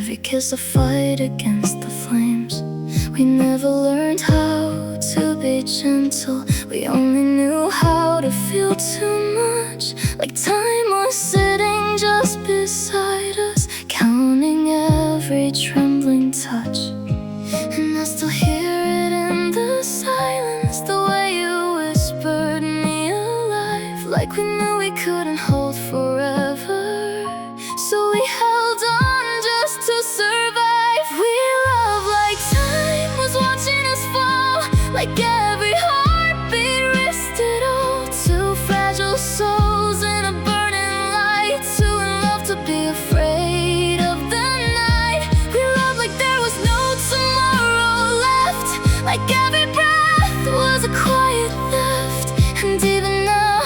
every kiss a fight against the flames. We never learned how to be gentle. We only knew how to feel too much. Like time was sitting just beside us, counting every trembling touch. And I still hear it in the silence, the way you whispered me alive. Like we knew we couldn't hold forever, so we held on just to survive. We love like time was watching us fall, like every heartbeat risked it all. Two fragile souls in a burning light, too in love to be afraid of the night. We loved like there was no tomorrow left, like every breath was a quiet theft. And even now,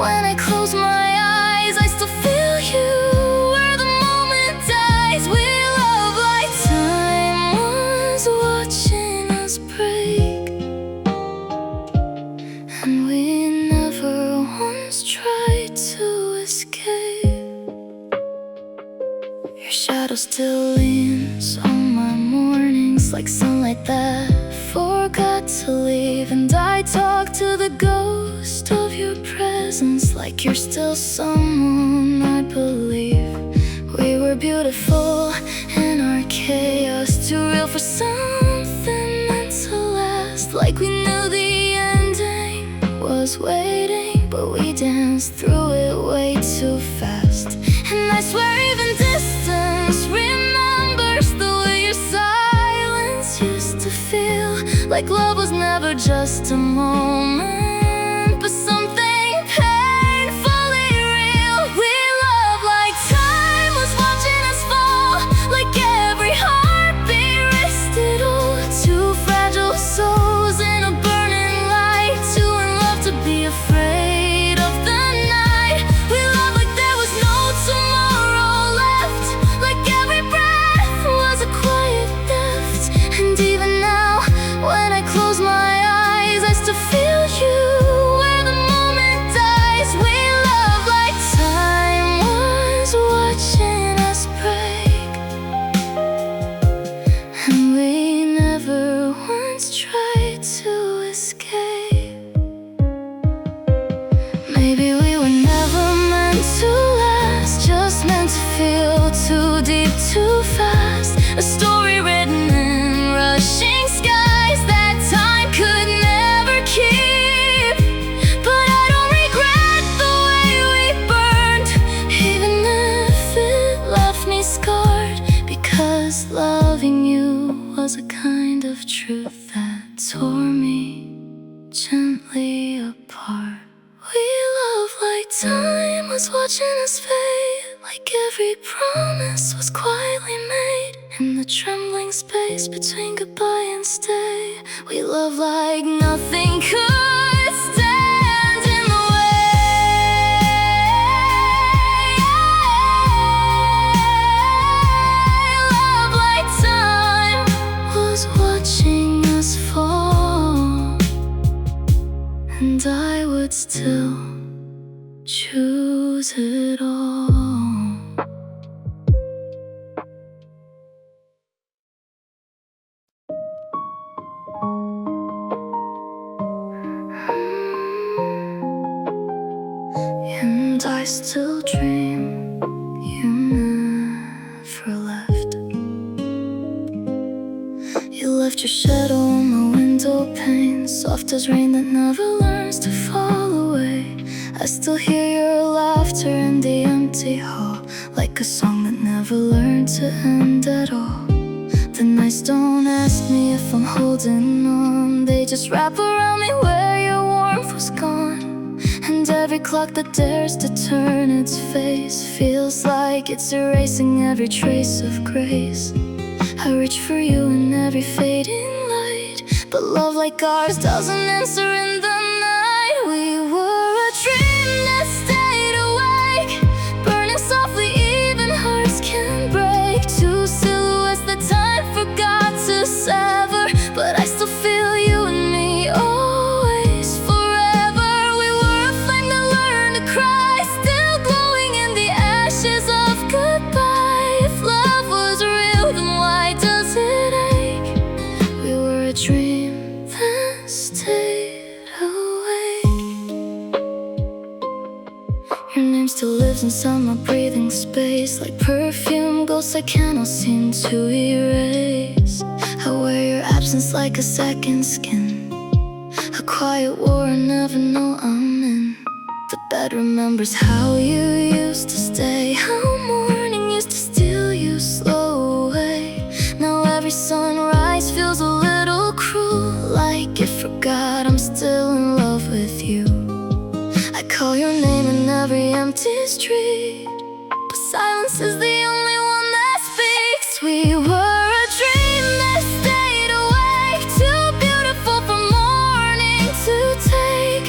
when I close my eyes, I still feel you where the moment dies. We love like time was watching us break, and we never once tried to escape. Your shadow still leans on my mornings, like sunlight that forgot to leave. And I talk to the ghost of your presence, like you're still someone I believe. We were beautiful in our chaos, too real for something meant to last. Like we knew the ending was waiting, but we danced through it way too fast. And I swear even distance remembers the way your silence used to feel. Like love was never just a moment, but something painfully real. We love like time was watching us fall, like every heartbeat risked it all. Two fragile souls in a burning light, too in love to be afraid of the night. We love like there was no tomorrow left, like every breath was a quiet theft. And even now, when I close my eyes, I still feel you where the moment dies. We love like time was watching us break, and we never once tried to escape. Maybe we were never meant to last, just meant to feel too deep, too fast. A story written in rushing skies that time could never keep. But I don't regret the way we burned, even if it left me scarred, because loving you was a kind of truth that tore me gently apart. We love like time was watching us fade, like every promise was quietly made in the trembling space between goodbye and stay. We love like nothing could stand in the way. Love like time was watching us fall, and I would still choose it all. And I still dream you never left. You left your shadow on my window pane, soft as rain that never learns to fall away. I still hear your laughter in the empty hall, like a song that never learned to end at all. The nights don't ask me if I'm holding on, they just wrap around me where your warmth was gone. And every clock that dares to turn its face feels like it's erasing every trace of grace. I reach for you in every fading light, but love like ours doesn't answer in the night. We were a dream that stayed awake, burning softly, even hearts can break. Two silhouettes that time forgot to sever, but I still feel you and me always, forever. We were a flame that learned to cry, still glowing in the ashes of goodbye. If love was real, I cannot seem to erase. I wear your absence like a second skin, a quiet war I never know I'm in. The bed remembers how you used to stay, how morning used to steal you slow away. Now every sunrise feels a little cruel, like it forgot I'm still in love with you. I call your name in every empty street, but silence is the only one that speaks. We were a dream that stayed awake, too beautiful for morning to take,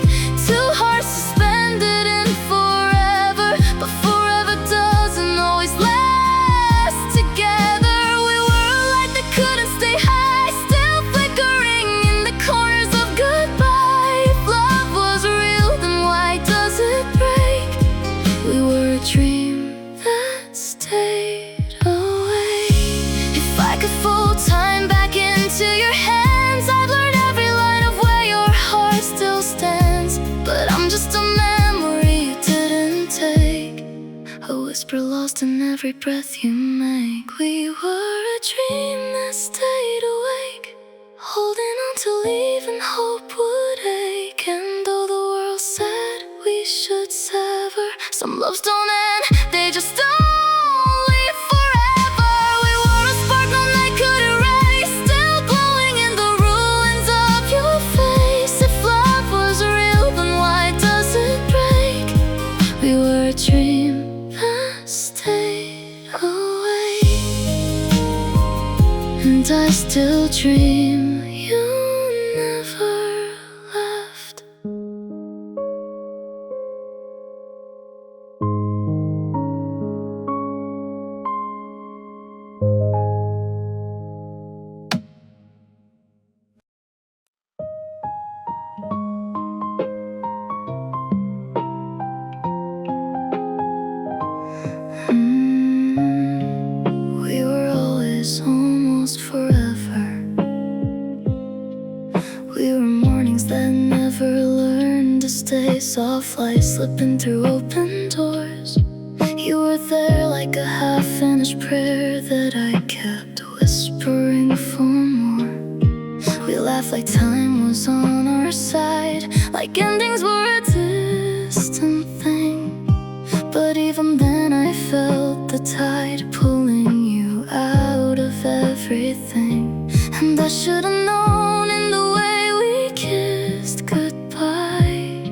two hearts suspended in forever, but forever doesn't always last together. We were a light that couldn't stay high, still flickering in the corners of goodbye. If love was real, then why does it break? We were a dream that stayed away. If I could fold time back into your hands, I'd learn every line of where your heart still stands. But I'm just a memory you didn't take, a whisper lost in every breath you make. We were a dream that stayed awake, holding on till even hope would ache. And though the world said we should sever, some loves don't end, they just don't leave forever. We were a spark no night could erase, still glowing in the ruins of your face. If love was real, then why does it break? We were a dream that stayed away, and I still dream you never left. We were always almost forever. We were mornings that never learned to stay, soft light slipping through open doors. You were there like a half-finished prayer that I kept whispering for more. We laughed like time was on our side, like endings were a distant thing. But even then I felt the tide pulling you out of everything. And I should've known in the way we kissed goodbye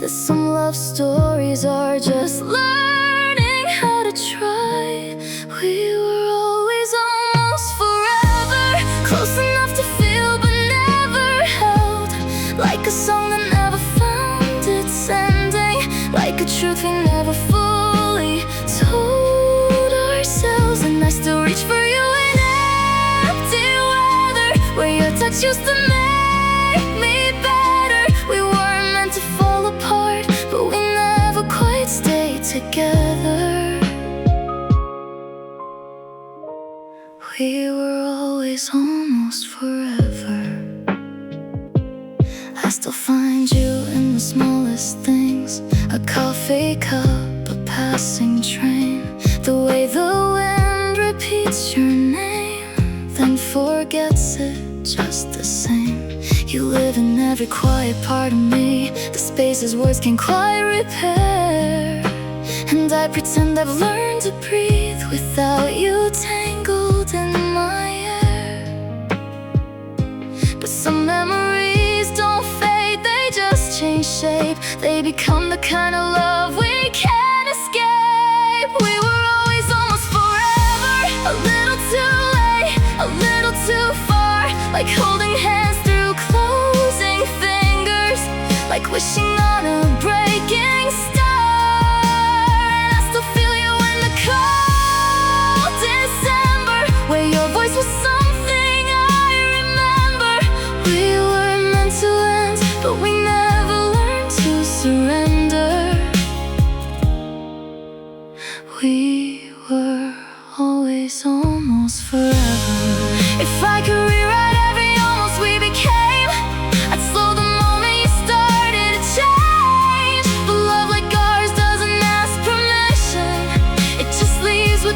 that some love stories are just learning how to try. We were always almost forever, close enough to feel but never held, like a song that never found its ending, like a truth we never fully told ourselves. And I still reach for you in empty weather, where your touch used to make me better. We weren't meant to fall apart, but we never quite stayed together. We were always almost forever. I still find you in the smallest things, a coffee cup, a passing train, the way the wind repeats your name, then forgets it just the same. You live in every quiet part of me, the spaces words can't quite repair. And I pretend I've learned to breathe without you tangled in my hair. But some memories don't fade, they just change shape. They become the kind of love we can't escape. We were always almost forever, a little too late, a little too far, like holding hands through closing fingers, like wishing on a breaking star. And I still feel you in the cold December, where your voice was something I remember. We were meant to end, but we never learned to surrender. We were always almost forever. If I could rewrite every almost we became, I'd slow the moment you started to change. But love like ours doesn't ask permission, it just leaves with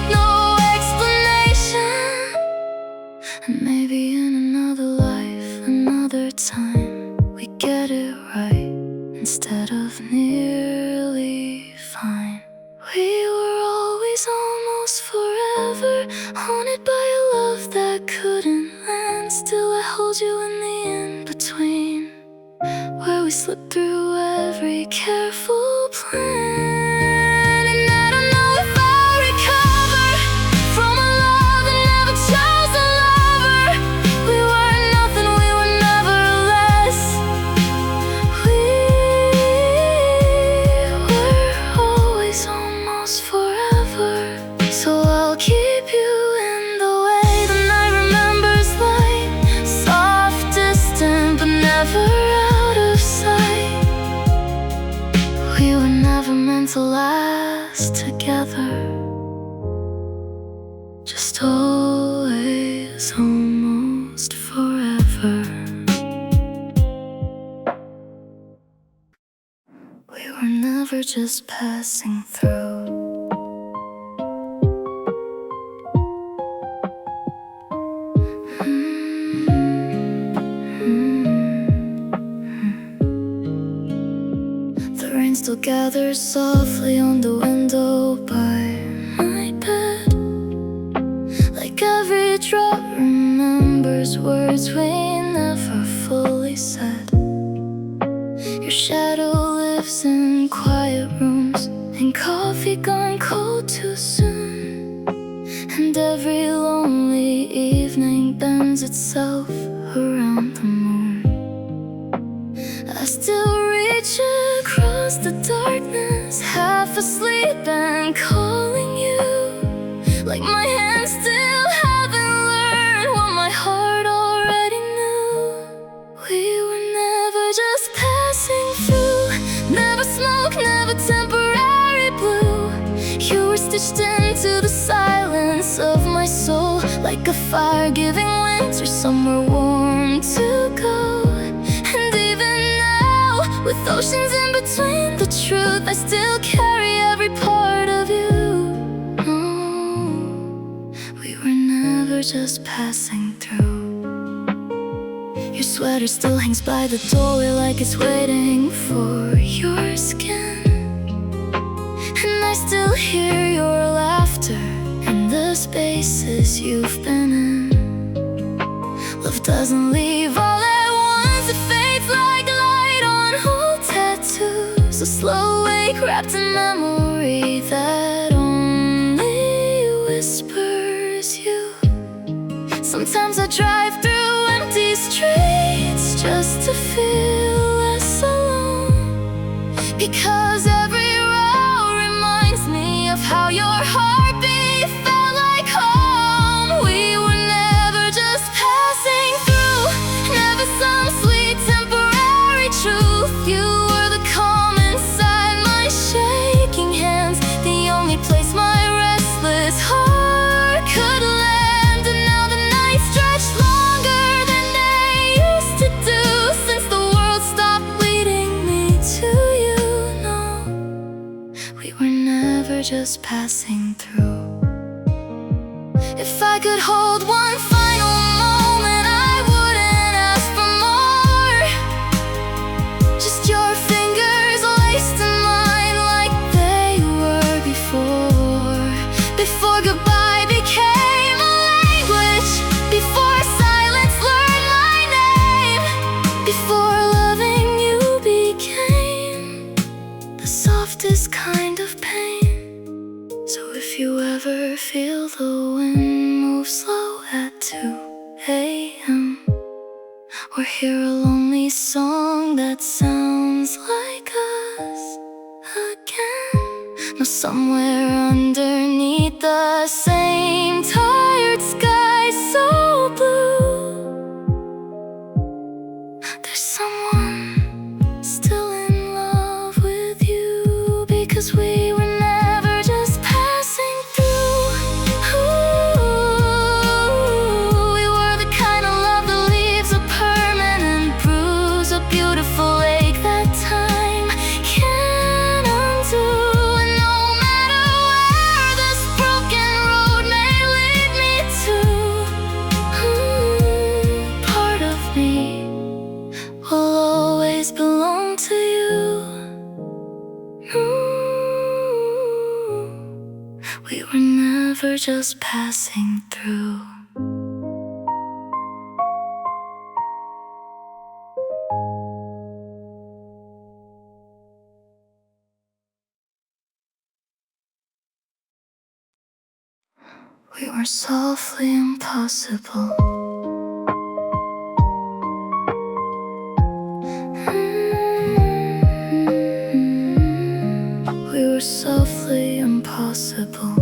forever, haunted by a love that couldn't land. Still I hold you in the in-between, where we slip through every careful plan. And I don't know if I'll recover from a love that never chose a lover. We were nothing, we were never less. We were always almost forever. So I'll keep you in the way the night remembers, light, soft, distant, but never out of sight. We were never meant to last together, just always almost forever. We were never just passing through. The rain still gathers softly on the window by my bed, like every drop remembers words we never fully said. Your shadow lives in quiet rooms, and coffee gone cold too soon. And every lonely evening bends itself around the moon. I still reach across the darkness, half asleep and calling you, like my hands still haven't learned what my heart already knew. We were never just passing through, never smoke, never temporary blue. You were stitched into the silence of my soul, like a fire giving winter somewhere warm to go. And even now, with oceans in between the truth, I still carry every part of you. No, we were never just passing through. Your sweater still hangs by the doorway, like it's waiting for your skin. And I still hear your laughter in the spaces you've been in. Love doesn't leave all at once, it fades like light on old tattoos. A slow wake wrapped in memory that only whispers you. Sometimes I drive through empty streets just to feel less alone, because every road reminds me of how your heartbeat felt like home. We were never just passing through, never some sweet temporary truth. You were the calm inside my shaking hands, the only place my restless heart could land. And now the nights stretch longer than they used to do, since the world stopped leading me to you. No, we were never just passing through. If I could hold one final moment, I wouldn't ask for more. Just your fingers laced in mine like they were before. Before goodbye became a language, before silence learned my name, before loving you became the softest kind of pain. So if you ever feel the wind move slow at 2 a.m., or hear a lonely song that sounds like us again, know somewhere underneath the same tired sky so blue, there's someone still in love with you, because we were never just passing through. Ooh, we were the kind of love that leaves a permanent bruise, a beautiful ache that time can't undo. And no matter where just passing through. We were softly impossible. We were softly impossible.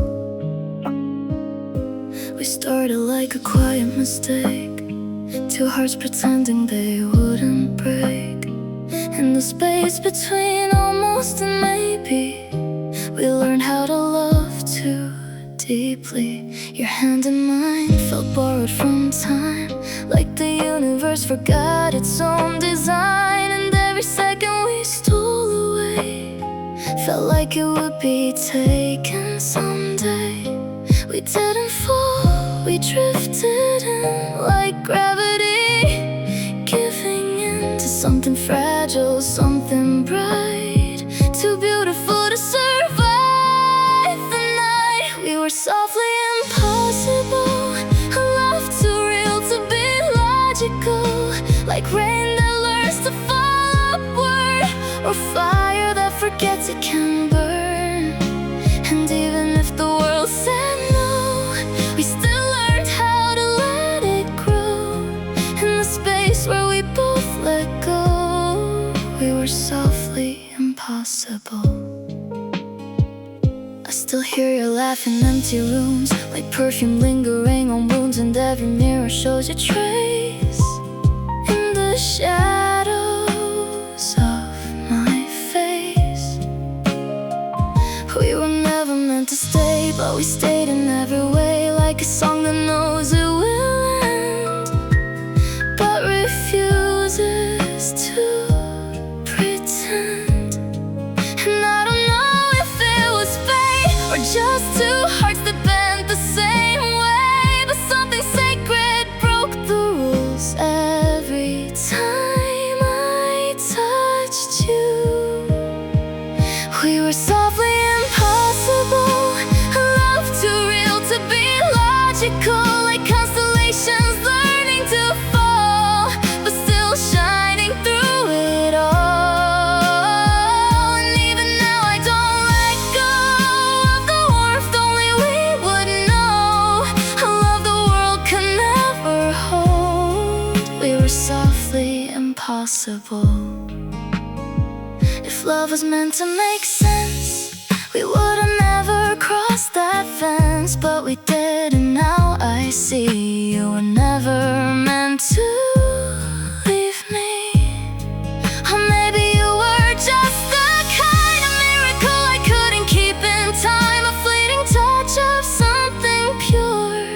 We started like a quiet mistake, two hearts pretending they wouldn't break. In the space between almost and maybe, we learned how to love too deeply. Your hand in mine felt borrowed from time, like the universe forgot its own design. And every second we stole away felt like it would be taken someday. We didn't fall, we drifted in like gravity, giving in to something fragile, something bright, too beautiful to survive the night. We were softly impossible, a love too real to be logical, like rain that learns to fall upward, or fire that forgets it can burn. And even if the world said no, we still learned how to let it grow. In the space where we both let go, we were softly impossible. I still hear your laugh in empty rooms, like perfume lingering on wounds, and every mirror shows your trace in the shadows of my face. We were never meant to stay, but we stayed in every way, like a song that knows it will end, but refuses to pretend. And I don't know if it was fate or just two hearts that bent the same way, but something sacred broke the rules every time I touched you. We were softly impossible, a love too real to be logical, like constellations learning to fall, but still shining through it all. And even now I don't let go of the warmth only we would know, a love the world could never hold. We were softly impossible. If love was meant to make sense, we would've never crossed that fence, but we did, and now I see you were never meant to leave me. Or maybe you were just the kind of miracle I couldn't keep in time, a fleeting touch of something pure,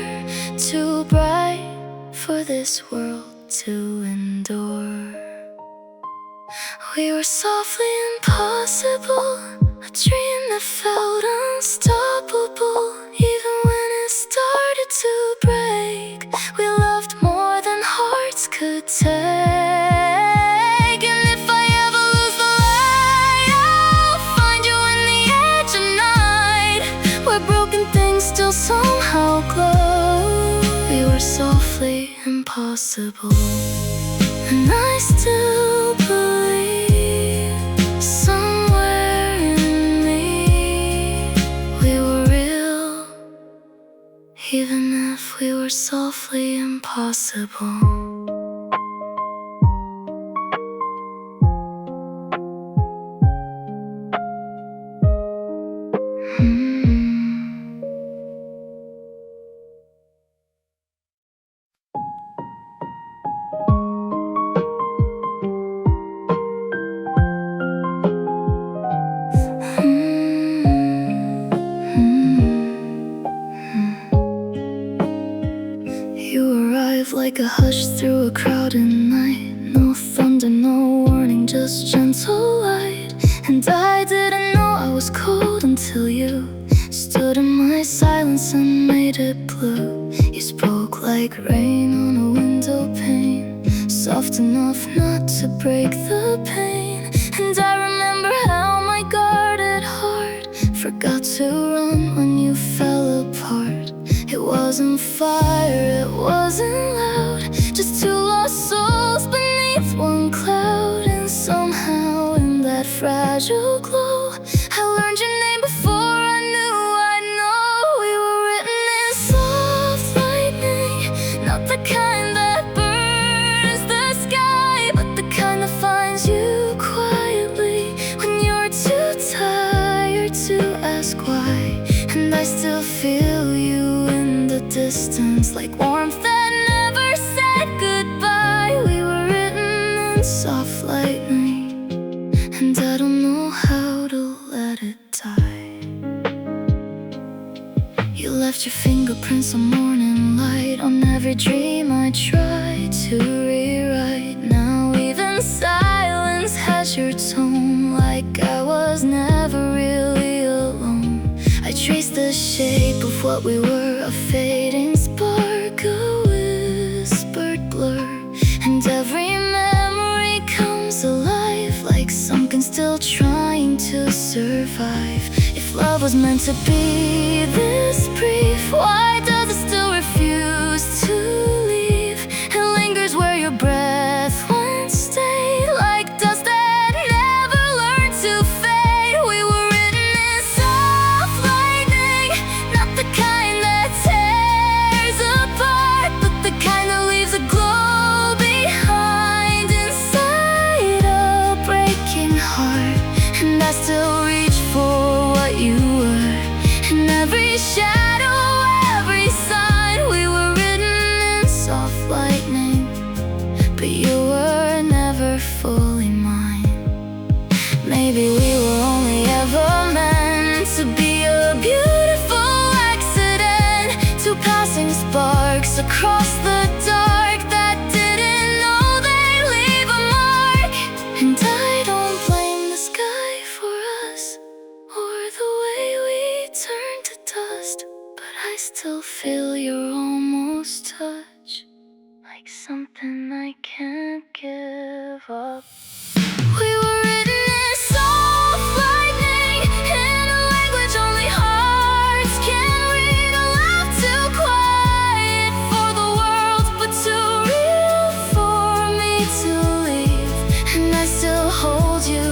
too bright for this world to endure. We were softly impossible, a dream that felt unstoppable. Even when it started to break, we loved more than hearts could take. And if I ever lose the light, I'll find you in the edge of night, where broken things still somehow glow. We were softly impossible, and I still believe somewhere in me we were real, even if we were softly impossible. You arrived like a hush through a crowded night, no thunder, no warning, just gentle light. And I didn't know I was cold until you stood in my silence and made it blue. You spoke like rain on a window pane, soft enough not to break the pain. And I remember how my guarded heart forgot to run when you fell apart. wasn't fire, it wasn't loud, just two lost souls beneath one cloud. And somehow in that fragile glow, I learned your name before I knew I'd know. We were written in soft lightning, not the kind that burns the sky, but the kind that finds you quietly when you're too tired to ask why. And I still feel you in the distance, like warmth that never said goodbye. We were written in soft lightning, and I don't know how to let it die. You left your fingerprints on morning light on every dream I tried to rewrite. Now even silence has your tone, like I was never really alone. I traced the shape of what we were, a fading spark, a whispered blur. And every memory comes alive, like something still trying to survive. If love was meant to be this brief, why does it still refuse to leave? It lingers where your breath once stayed, like dust that never learned to fade. We were written in soft lightning, not the kind that tears apart, but the kind that leaves a glow behind inside a breaking heart. And I still reach for what you were, in every shadow, every sign. We were written in soft lightning, but you were never fully mine. Maybe we were only ever meant to be a beautiful accident, two passing sparks across the dark that didn't know they'd leave a mark. And I don't blame the sky for us, or the way we turned to dust, but I still feel your almost touch, like something I can't give up. We were written in soft lightning, in a language only hearts can read. A laugh too quiet for the world, but too real for me to leave. And I still hold you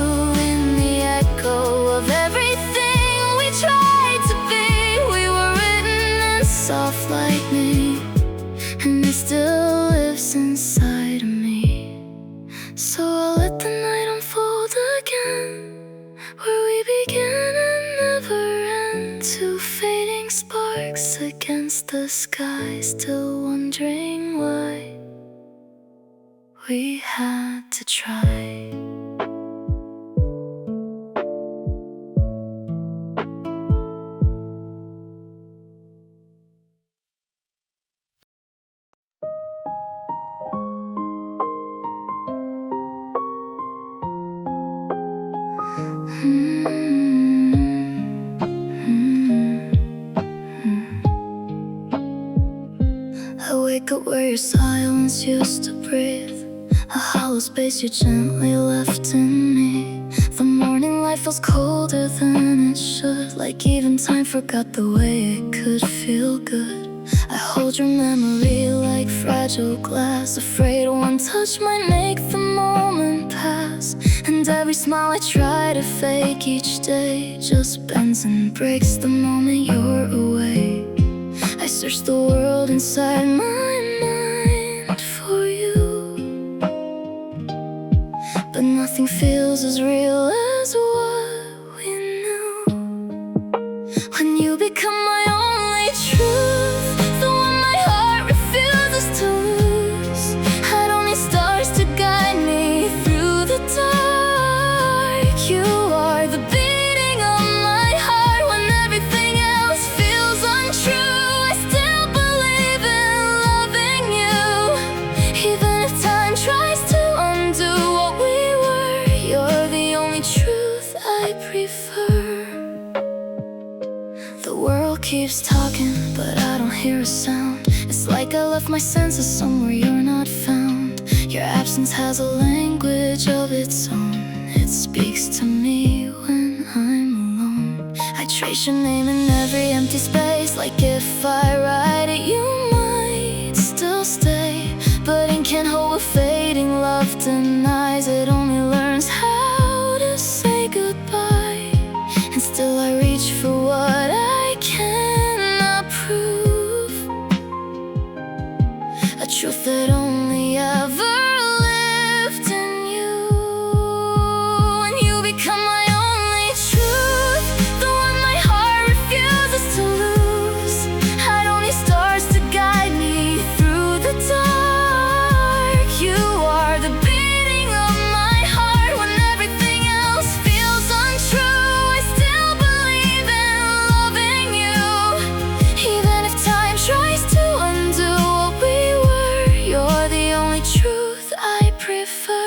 in the echo of everything we tried to be. We were written in soft lightning, and it still lives inside of me. So I'll let the night unfold again, where we begin and never end. Two fading sparks against the sky, still wondering why we had to try. I wake up where your silence used to breathe, a hollow space you gently left in me. The morning light feels colder than it should, like even time forgot the way it could feel good. I hold your memory like fragile glass, afraid one touch might make the moment pass. And every smile I try to fake each day just bends and breaks the moment you're away. I search the world inside my mind for you, but nothing feels as real as what we knew. When you become my only truth, the one my heart refuses to lose, I don't need stars to guide me through the dark. You are the beating of my heart when everything else feels untrue. I still believe in loving you, even if time tries to undo what we were. You're the only truth I prefer. The world keeps talking, but I don't hear a sound. It's like I left my senses somewhere you're not found. Your absence has a language of its own. It speaks to me when I'm alone. I trace your name in every empty space, like if I write it, you truth that only ever lived in you. And you become my only truth, the one my heart refuses to lose. I don't need stars to guide me through the dark. You are the beating of my heart when everything else feels untrue. I still believe in loving you, even if time tries to undo what we were. You're the only truth I prefer.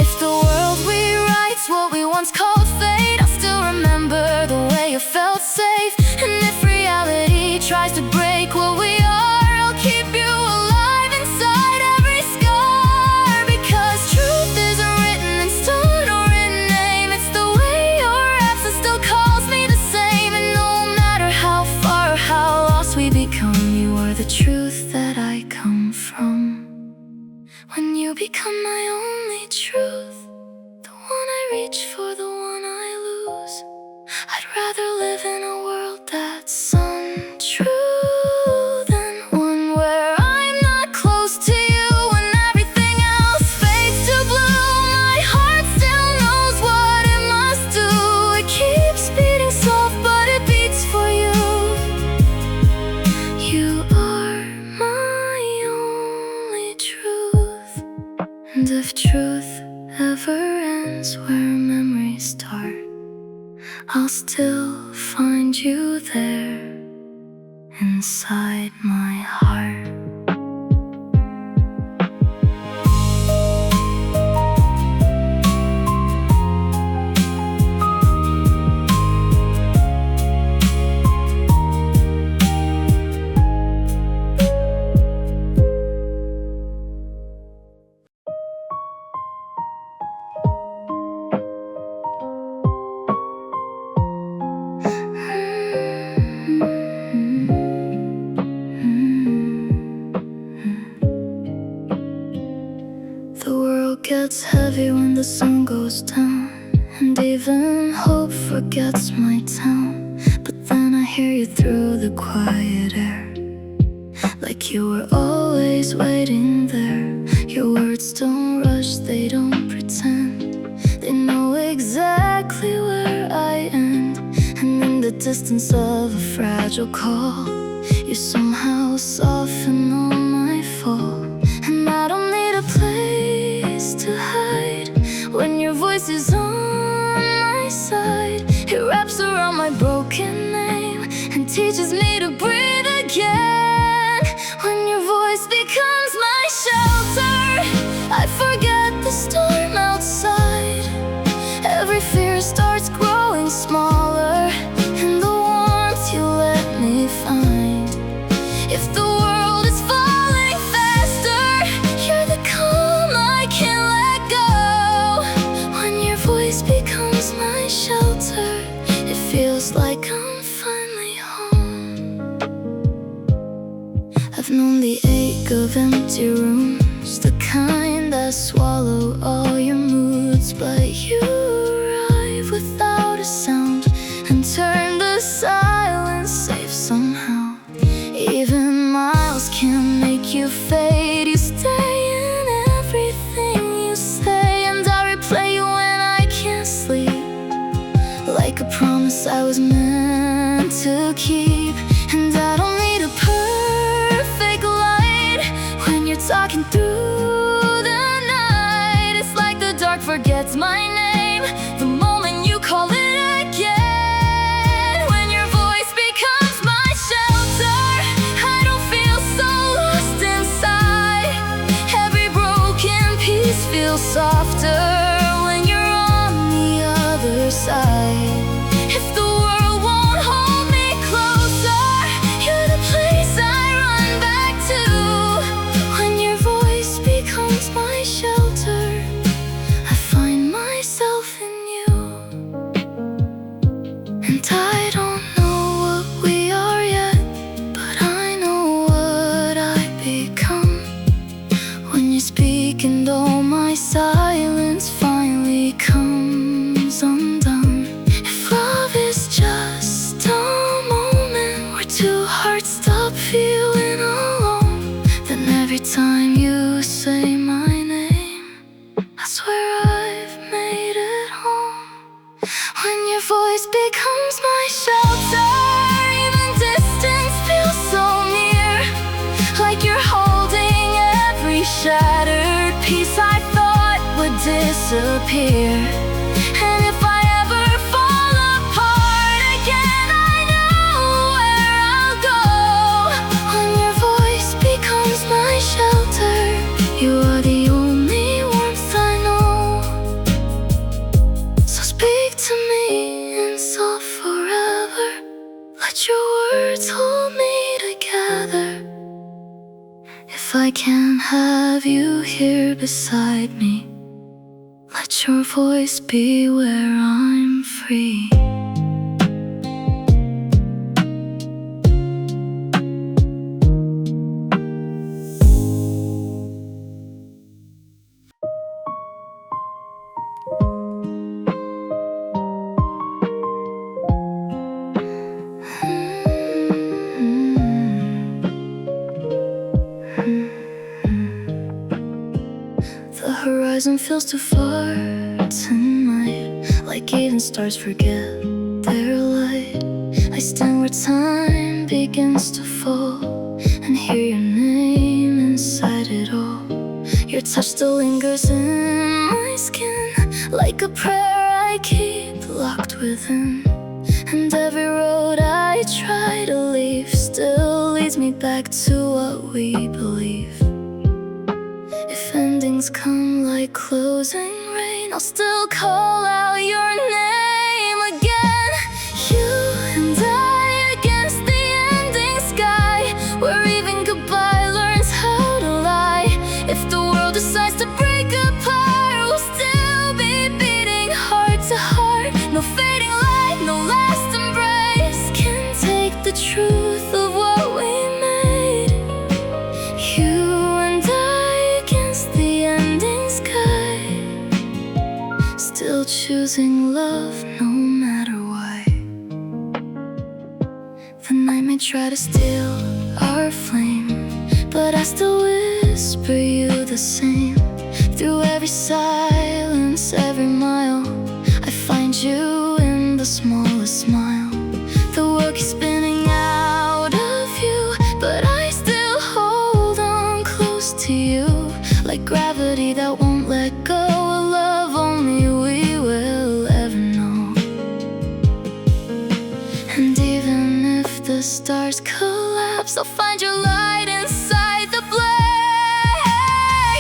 If the world rewrites what we once called fate, I'll still remember the way you felt safe. And if reality tries to break what we are, I'll keep you alive inside every scar. Because truth isn't written in stone or in name, it's the way your absence still calls me the same. And no matter how far or how lost we become, you are the truth that I come from. When you become my only truth, the one I reach for, the one I lose, I'd rather live in a world that's untrue than one where I'm not close to you. When everything else fades to blue, my heart still knows what it must do. It keeps beating soft, but it beats for you. You are my only truth. And if truth ever ends where memories start, I'll still find you there inside my heart. The world gets heavy when the sun goes down, and even hope forgets my town. But then I hear you through the quiet air, like you were always waiting there. Your words don't rush, they don't pretend. They know exactly where I end. And in the distance of a fragile call, you somehow soften all my fall. And I don't need a place to hide when your voice is on my side. It wraps around my broken name and teaches me to breathe again. When your voice becomes my shelter, I forget the storm outside. Every fear starts growing smaller in the warmth you let me find. If the world is falling faster, you're the calm I can't let go. When your voice becomes my shelter, it feels like I'm finally home. I've known the ache of empty rooms, the kind that swallow all your moods. But you arrive without a sound and turn the silence safe somehow. Even miles can't make you fade. You stay in everything you say, and I replay you when I can't sleep, like a promise I was meant to keep. And I don't need a perfect light when you're talking through the night. It's like the dark forgets my name the moment you call it again. When your voice becomes my shelter, I don't feel so lost inside. Every broken piece feels softer when you're on the other side. If the world won't hold me closer, you're the place I run back to. When your voice becomes my shelter, I find myself in you. disappear. And if I ever fall apart again, I know where I'll go. When your voice becomes my shelter, you are the only warmth I know. So speak to me in soft forever. Let your words hold me together. If I can't have you here beside me, let your voice be where I'm free. The horizon feels too far tonight, like even stars forget their light. I stand where time begins to fall and hear your name inside it all. Your touch still lingers in my skin, like a prayer I keep locked within. And every road I try to leave still leads me back to what we believe. If endings come like closing rain, I'll still call out your name again. You and I against the ending sky, where even goodbye learns how to lie. If the world decides to break apart, we'll still be beating heart to heart. No fading light, no last embrace can take the truth of what we made. You and I against the ending sky, still choosing love no matter why. The night may try to steal our flame, but I still whisper you the same. Through every silence, every mile, I find you in the smallest smile. The world keeps spinning out of you, but I still hold on close to you, like gravity that won't let go. A love only we will ever know. And even if the stars collapse, I'll find your light inside the black.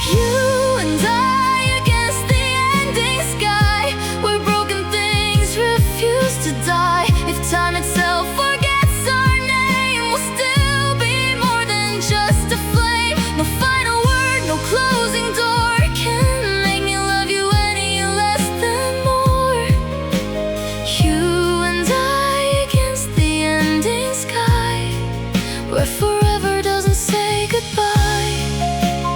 You and I against the ending sky, where broken things refuse to die. If time itself forgets our name, we'll still be more than just a flame. No final word, no closing door can make me love you any less than more. You and I against the ending sky, where forever doesn't say goodbye.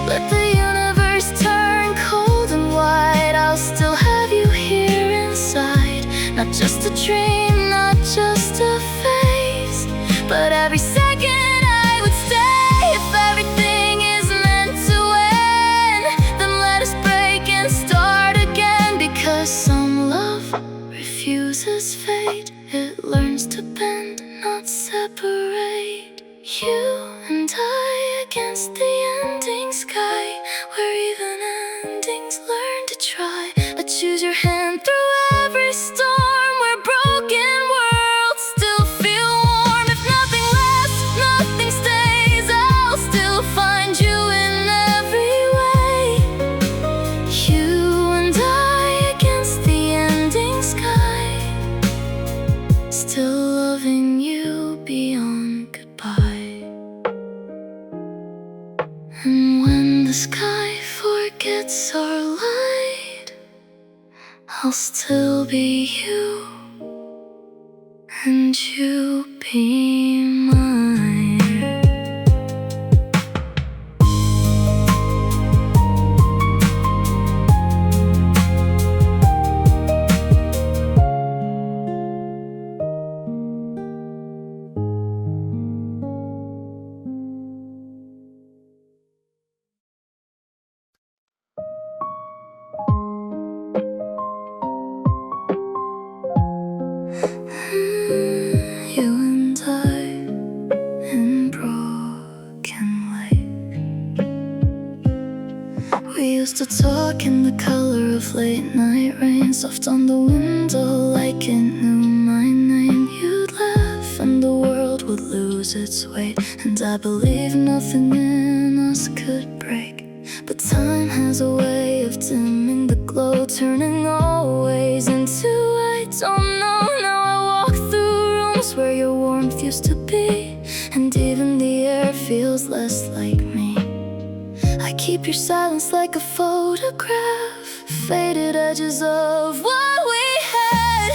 Let the universe turn cold and white, I'll still have you here inside. Not just a dream, not just a phase, but every second I would stay. If everything is meant to end, then let us break and start again. Because some love refuses fate, it learns to bend, not separate. You and I against the ending sky, where even endings learn to try. I choose your hand through every storm, where broken worlds still feel warm. If nothing lasts, nothing stays, I'll still find you in every way. You and I against the ending sky, still loving you beyond goodbye. And when the sky forgets our light, I'll still be you, and you be mine. You and I in broken lake, we We used to talk in the color of late night rain, soft on the window like it knew my name. You'd laugh and the world would lose its weight, and I believe nothing in us could break. But time has a way of dimming the glow, turning always into I don't know. Now I walk through rooms where your warmth used to be, and even the air feels less like me. I keep your silence like a photograph, faded edges of what we had.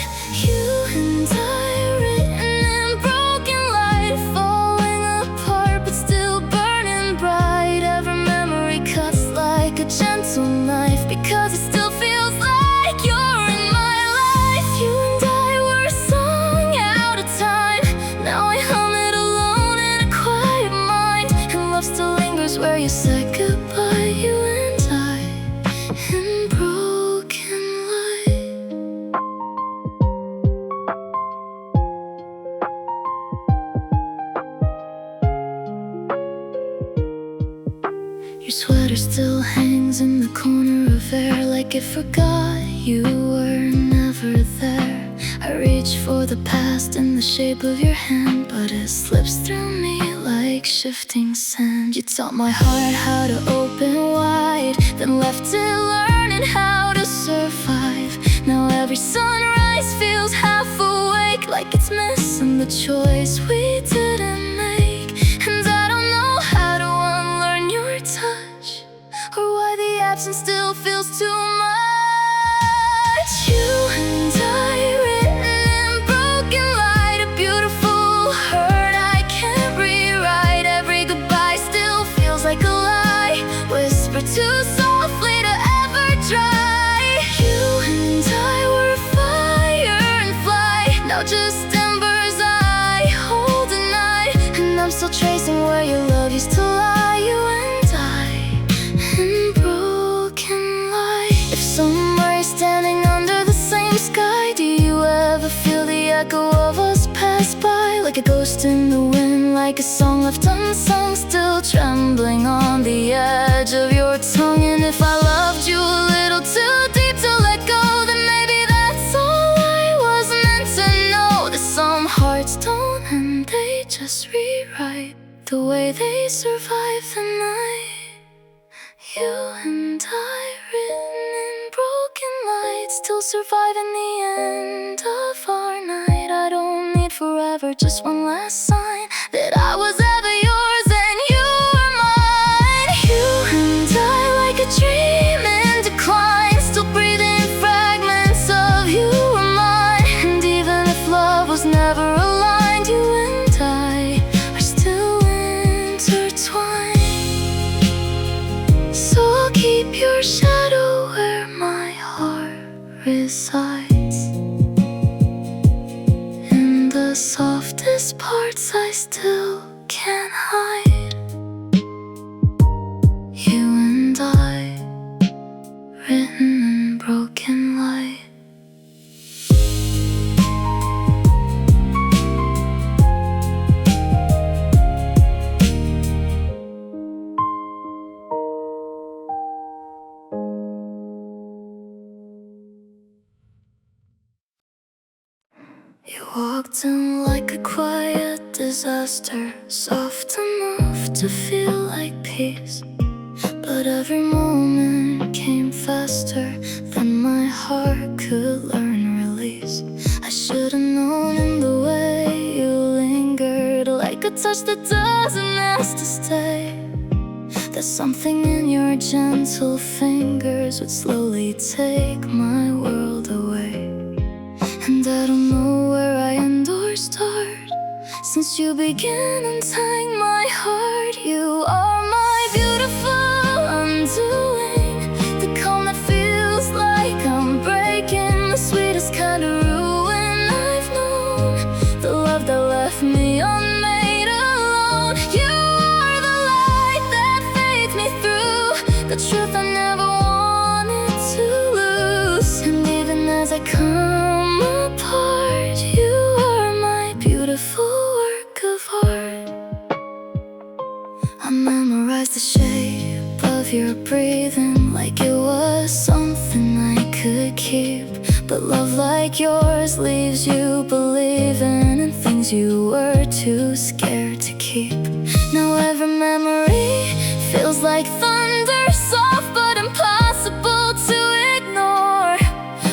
You and I, written in broken light, falling apart but still burning bright. Every memory cuts like a gentle knife, because it still feels like you're in my life. You and I were a song out of time. Now I hum it alone in a quiet mind, and love still lingers where you said goodbye. You and I in broken light. Your sweater still hangs in the corner of air, like it forgot you were never there. I reach for the past in the shape of your hand, but it slips through me like shifting sand. You taught my heart how to open wide, then left it learning how to survive. Now every sunrise feels half awake, like it's missing the choice we didn't make. And I don't know how to unlearn your touch, or why the absence still feels too much. You and I, written in broken light, a beautiful hurt I can't rewrite. Every goodbye still feels like a lie, whispered too softly to ever dry. You and I were a fire and fly, now just embers I hold at night. And I'm still tracing where your love used to lie. You and I in broken light. If somewhere you're standing under the same sky, do you ever feel the echo of us pass by? Like a ghost in the wind, like a song left unsung, still trembling on the edge of your tongue. And if I loved you a little too deep to let go, then maybe that's all I was meant to know. That some hearts don't end, they just rewrite the way they survive the night. You and I, written in broken light, still surviving the end of our night. I don't need forever, just one last sign that I was ever yours and you were mine. You and I, like a dream in decline, still breathing fragments of you were mine. And even if love was never aligned, you and I are still intertwined. So I'll keep your shadow where my heart resides. In the softest parts I still can't hide. You and I, written in broken light. You walked in like a quiet disaster, soft enough to feel like peace. But every moment came faster than my heart could learn release. I should've known in the way you lingered, like a touch that doesn't ask to stay, that something in your gentle fingers would slowly take my world away. And I don't know where I end or start, since you began untying my heart. You are my beautiful undoing, the calm that feels like I'm breaking, the sweetest kind of ruin I've known, the love that left me unmade alone. You are the light that fades me through, the truth I never wanted to lose. And even as I come apart, you are my beautiful work of art. I memorized the shape of of your breathing, like it was something I could keep. But love like yours leaves you believing in things you were too scared to keep. Now every memory feels like thunder, soft but impossible to ignore.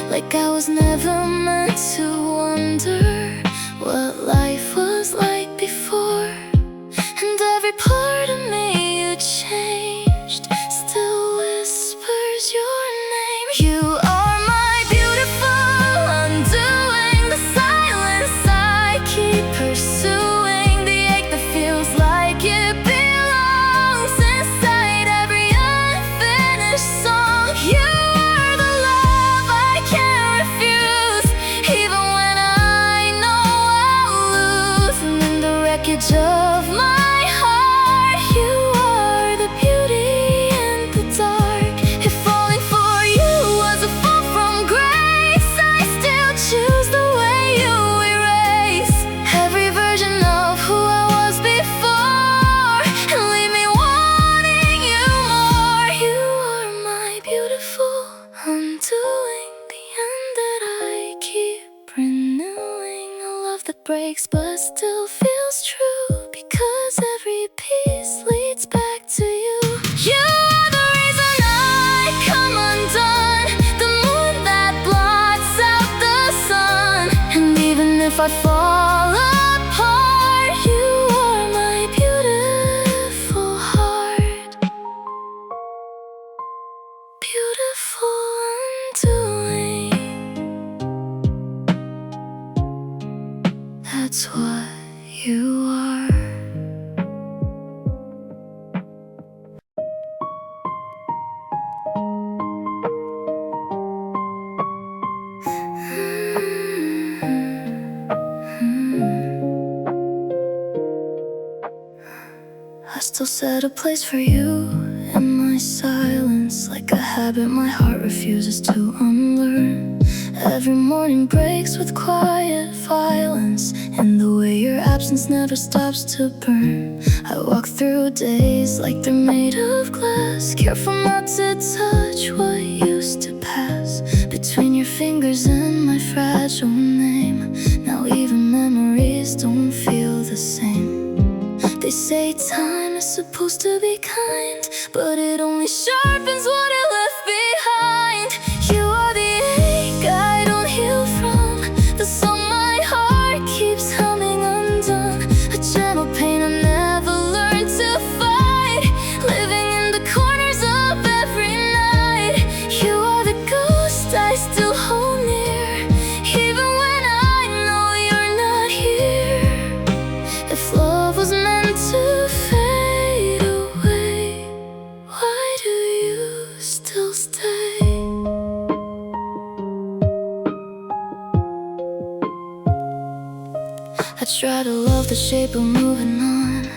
Like I was never meant to wonder what life was like before. And every part of me you changed still whispers your name. You are my beautiful undoing, the silence I keep pursuing, the ache that feels like it belongs inside every unfinished song. You are the love I can't refuse, even when I know I'll lose. And in the wreckage of my that breaks but still feels true, because every piece leads back to you. You are the reason I come undone, the moon that blots out the sun. And even if I fall apart, you are my beautiful heart, beautiful undoing. That's what you are. I still set a place for you in my silence, like a habit my heart refuses to unlearn. Every morning breaks with quiet violence, and the way your absence never stops to burn. I walk through days like they're made of glass, careful not to touch what used to pass between your fingers and my fragile name. Now even memories don't feel the same. They say time is supposed to be kind, but it only sharpens what it left behind. You are the ache I don't heal from, the song my heart keeps humming undone, a gentle pain I never learned to fight, living in the corners of every night. You are the ghost I still hold near, even when I know you're not here. If love was meant to fade away, why do you still stay? I try to love the shape of moving on,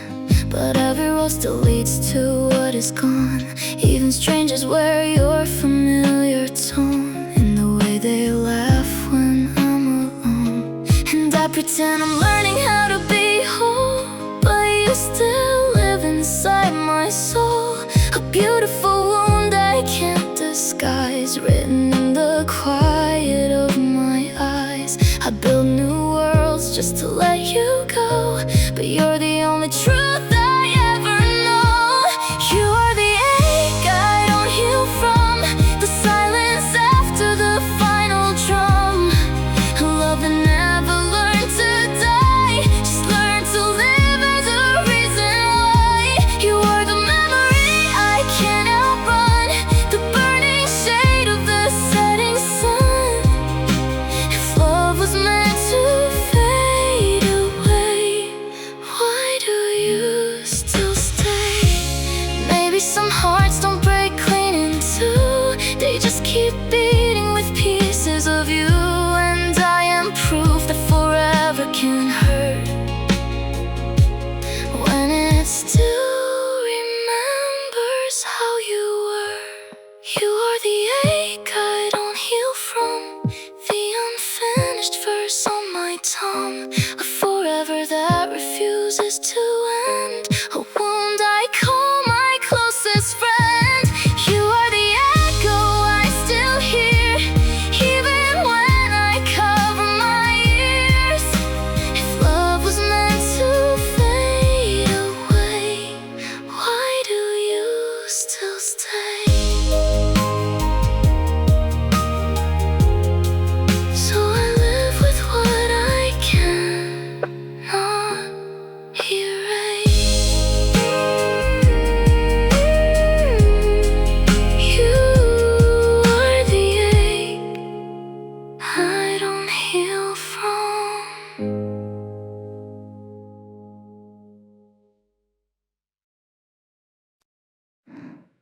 but every road still leads to what is gone. Even strangers wear your familiar tone in the way they laugh when I'm alone. And I pretend I'm learning how to be whole, but you still live inside my soul, a beautiful wound I can't disguise, written in the quiet of my eyes. I build new worlds just to let you go, but you're the only truth I ever know. You are the ache I don't heal from, the silence after the final drum, a love that never learned to die, just learned to live as a reason why. You are the memory I can't outrun, the burning shade of the setting sun. If love was meant to fade away, why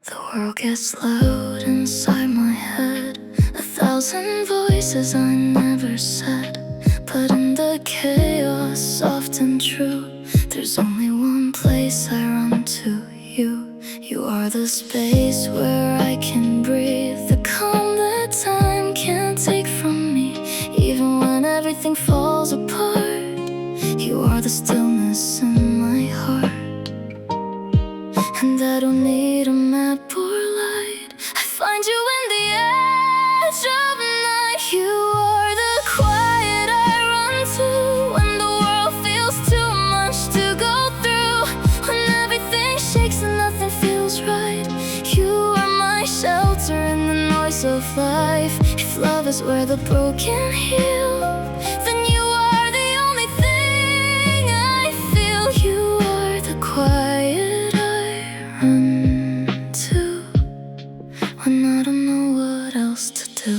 The world gets loud inside my head, 1,000 voices I never said. But in the chaos, soft and true, there's only one place I run to, you. You are the space where I can breathe, the calm that time can't take from me. Even when everything falls apart, you are the stillness in my heart. And I don't need a map or light, I find you in the edge of night. You are the quiet I run to when the world feels too much to go through. When everything shakes and nothing feels right, you are my shelter in the noise of life. If love is where the broken heal, then you are the only thing I feel. You are the quiet to when I don't know what else to do.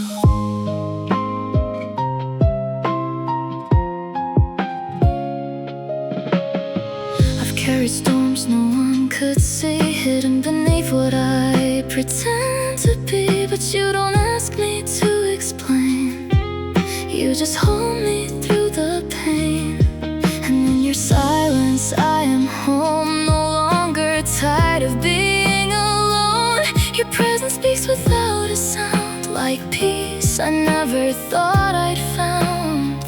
I've carried storms no one could see, hidden beneath what I pretend to be. But you don't ask me to explain, you just hold me through the pain. And in your silence I am home, no longer tired of being alone. Your presence speaks without a sound, like peace I never thought I'd found.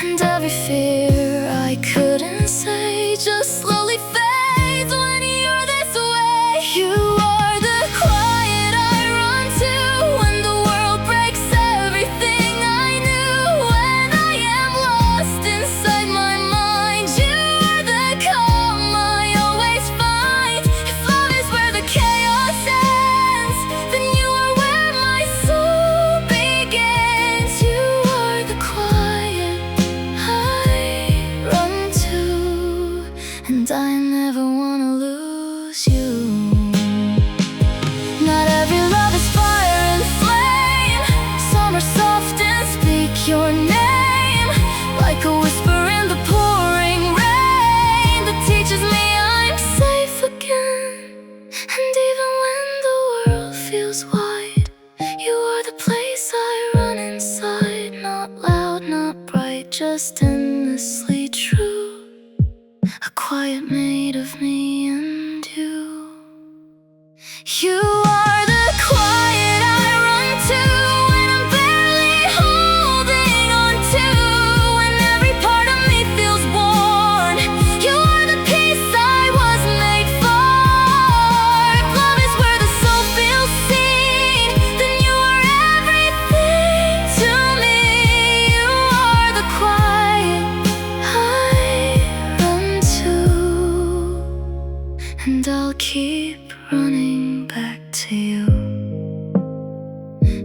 And every fear I couldn't say just slowly fades when you're this way. You are the quiet I run to when the world breaks everything I knew. When I am lost inside my mind, you are the calm I always find. If love is where the chaos ends, then you are where my soul begins. You are the quiet I run to, and I never wanna lose you. Not every love is fire and flame, some are soft and speak your name, like a whisper in the pouring rain that teaches me I'm safe again. And even when the world feels wide, you are the place I run inside. Not loud, not bright, just endlessly true, a quiet made of me and you. You are the quiet I run to when I'm barely holding on to, when every part of me feels worn. You are the peace I was made for. If love is where the soul feels seen, then you are everything to me. You are the quiet I run to, and I'll keep running back to you.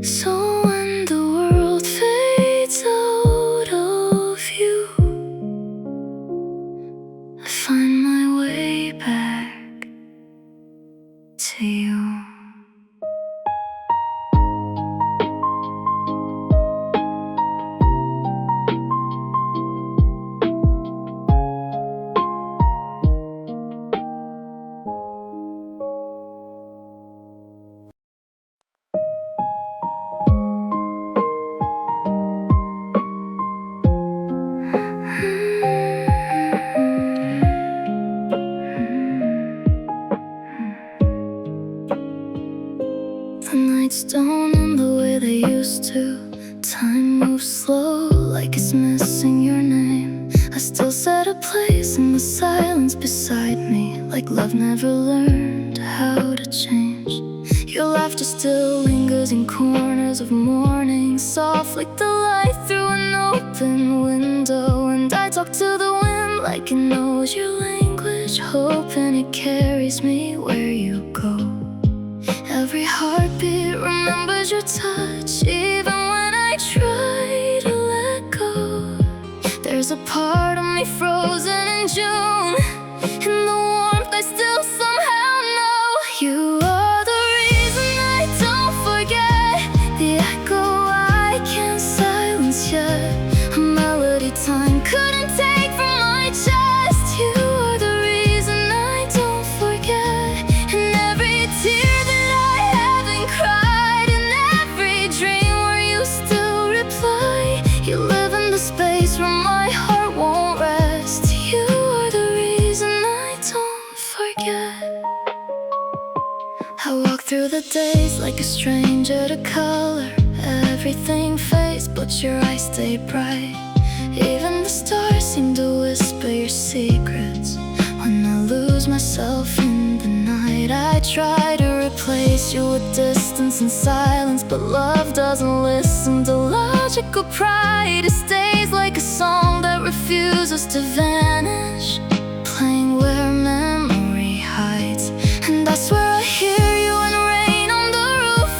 So when the world fades out of view, I find my way back to you. The nights don't end the way they used to. Time moves slow, like it's missing your name. I still set a place in the silence beside me, like love never learned how to change. Your laughter still lingers in corners of morning, soft like the light through an open window. And I talk to the wind like it knows your language, hoping it carries me where you go. Every heartbeat remembers your touch, even when I try to let go. There's a part of me frozen in June, in the warmth I still somehow know. You are the reason I don't forget, the echo I can't silence yet, a melody time couldn't take from my chest. You are the reason I don't forget, and every tear I walk through the days like a stranger to color. Everything fades, but your eyes stay bright. Even the stars seem to whisper your secrets. When I lose myself in the night, I try to replace you with distance and silence, but love doesn't listen to logical pride. It stays like a song that refuses to vanish, playing where memory hides. And I swear I hear you in rain on the roof,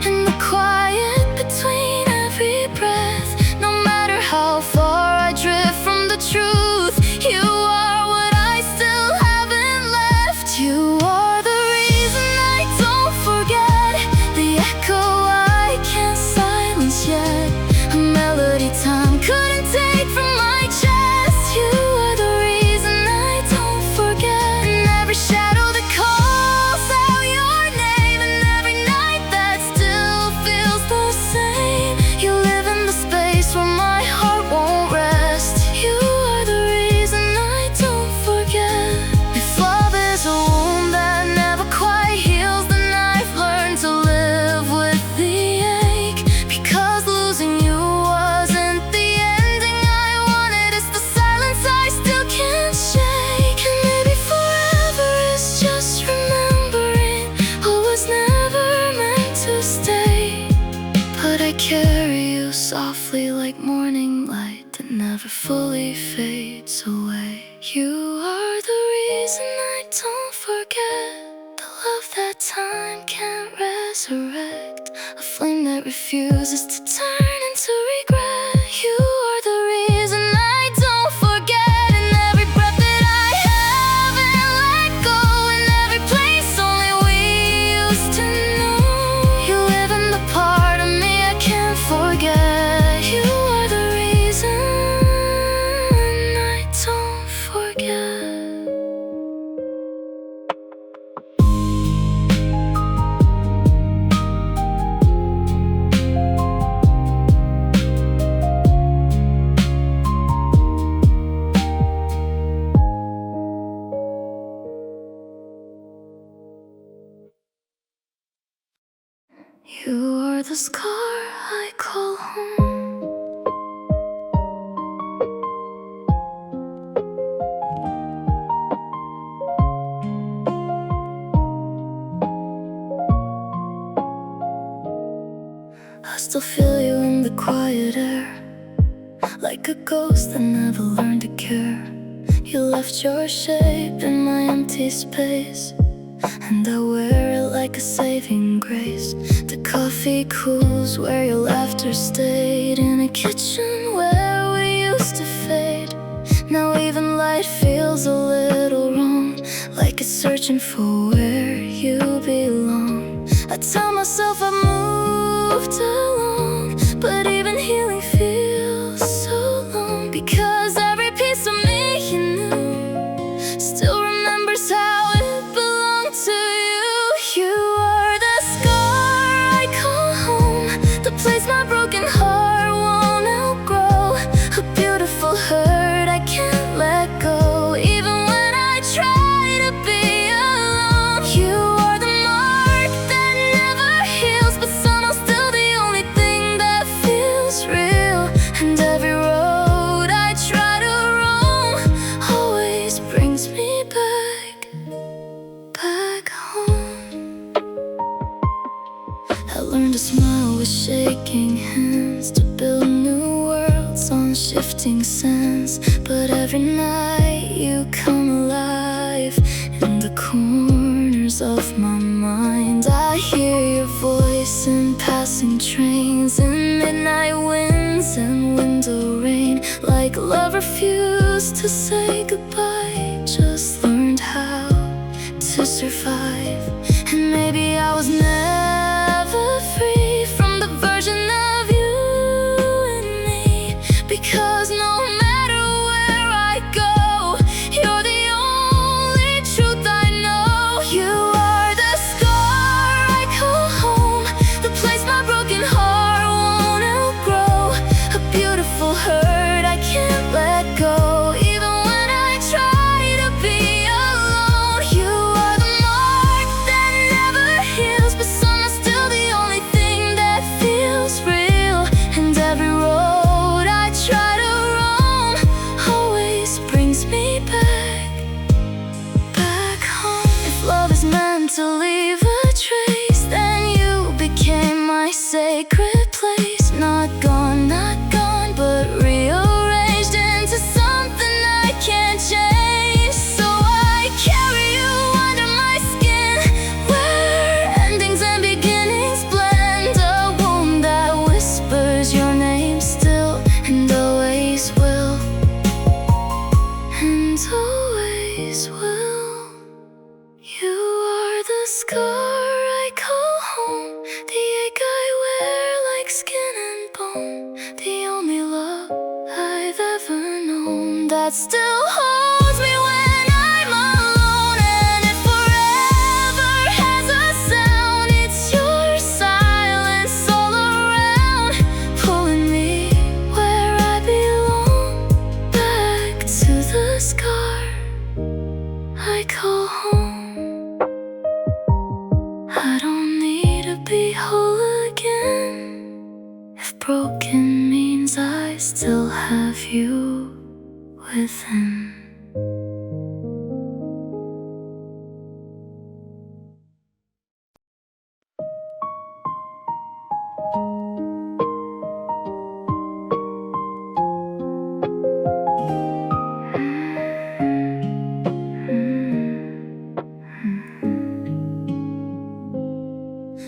in the quiet between every breath. No matter how far I drift from the truth, you are what I still haven't left. You are the reason I don't forget, the echo I can't silence yet, a melody time couldn't take from my chest. You are the reason I don't forget, and every shadow that calls out your name, and every night that still feels the same. You live in the space where my heart won't rest. You are the reason I don't forget. If love is a wound that never quite heals, then I've learned to live with the ache, because losing you wasn't the ending I wanted. It's the silence I still can't shake. And maybe forever is just remembering what was never meant to stay. But I carry you softly like morning light that never fully fades away. You are the reason I don't forget, the love that time can't resurrect, a flame that refuses to turn into regret. You are the reason I don't forget, and every breath that I haven't let go, and every place only we used to know. You live in the part of me I can't forget. You are the reason I don't forget. You are the scar I call home. I still feel you in the quiet air, like a ghost that never learned to care. You left your shape in my empty space, and I wear it like a saving grace. The coffee cools where your laughter stayed, in a kitchen where we used to fade. Now even light feels a little wrong, like it's searching for where you belong. I tell myself I've moved along, but even healing feels so long, because every piece of me you knew still remembers how it belonged to you. You are the scar I call home, the place my broken heart won't outgrow, a beautiful hurt I can't let go, even when I try to be alone. You are the mark that never heals, but somehow still the only thing that feels real. And every road I try to roam always brings me back home. I learned to smile with shaking hands, to build new worlds on shifting sands. But every night you come alive in the corners of my mind. I hear your voice in passing trains, in midnight winds and window rain. Like love refused to say goodbye, just learned how to survive. And maybe I was never free from the version of you and me, because no matter where I go, you're the only truth I know. You are the scar I call home, the place my broken heart won't outgrow, a beautiful hurt I can't let go, even when I try to be alone. You are the mark that never heals, to leave a trace. Then you became my sacred place. Not gone, but rearranged into something I can't change. So I carry you under my skin, where endings and beginnings blend. A wound that whispers your name still, and always will, and always will. You are the scar I call home, the ache I wear like skin and bone, the only love I've ever known that still holds me when I'm alone. And if forever has a sound, it's your silence all around, pulling me where I belong, back to the scar I call home. I don't need to be whole again, if broken means I still have you within.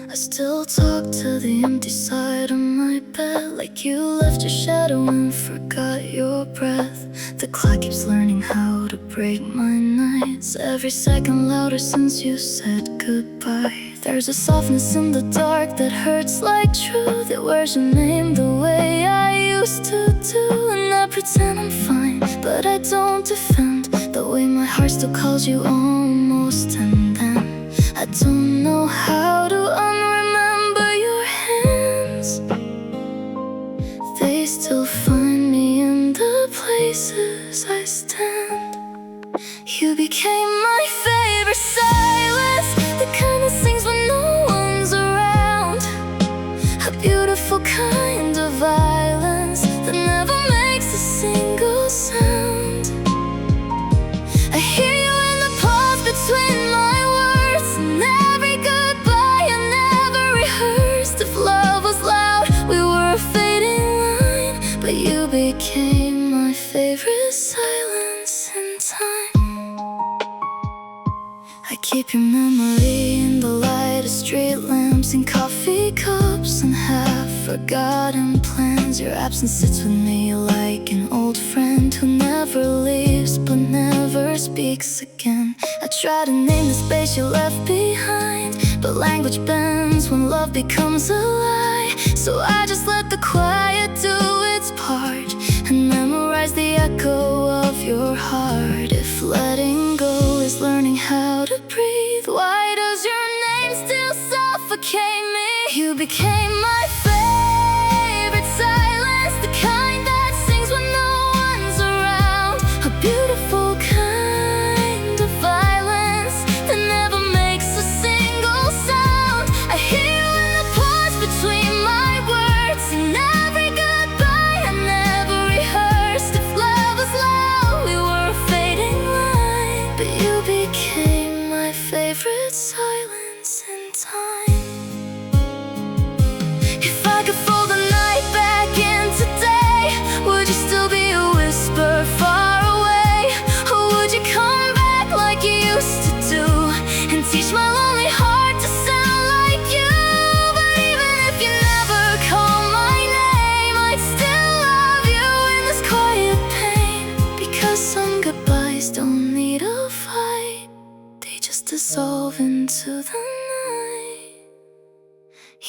I still talk to the empty side of my bed, like you left your shadow and forgot your breath. The clock keeps learning how to break my nights, every second louder since you said goodbye. There's a softness in the dark that hurts like truth. It wears your name the way I used to do, and I pretend I'm fine, but I don't defend the way my heart still calls you almost. And then I don't know how to unremember your hands. They still find me in the places I stand. You became my favorite silence, the kind that sings when no one's around. A beautiful kind of violence that never makes a single sound. I hear you in the pause between my words, and every goodbye I never rehearsed. If love was loud, we were a fading line, but you became my favorite silence in time. I keep your memory in the light of street lamps and coffee cups and half-forgotten plans. Your absence sits with me like an old friend who never leaves but never speaks again. I try to name the space you left behind, but language bends when love becomes a lie. So I just let the quiet do its part and memorize the echo of your heart. If letting go is learning how to breathe, why does your name still suffocate me? You became my favorite silence, the kind that sings when no one's around. A beautiful kind of violence that never makes a single sound. I hear you in the pause between my words, and every goodbye I never rehearsed. If love was loud, we were a fading line, but you became my favorite silence in time. If I could fold the night back in today, would you still be a whisper far away? Or would you come back like you used to do and teach my lonely heart to sound like you? But even if you never call my name, I'd still love you in this quiet pain, because some goodbyes don't need a fight, they just dissolve into the night.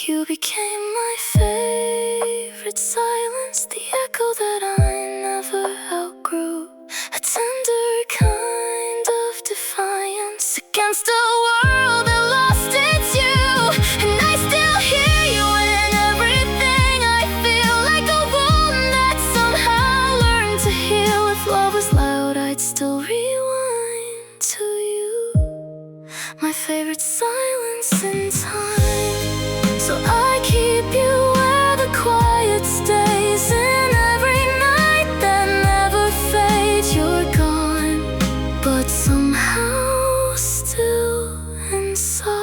You became my favorite silence, the echo that I never outgrew. A tender kind of defiance against a world that lost its you. And I still hear you in everything I feel, like a wound that somehow learned to heal. If love was loud, I'd still rewind to you, my favorite silence in time. So I keep you where the quiet stays, and every night that never fades, you're gone, but somehow still inside.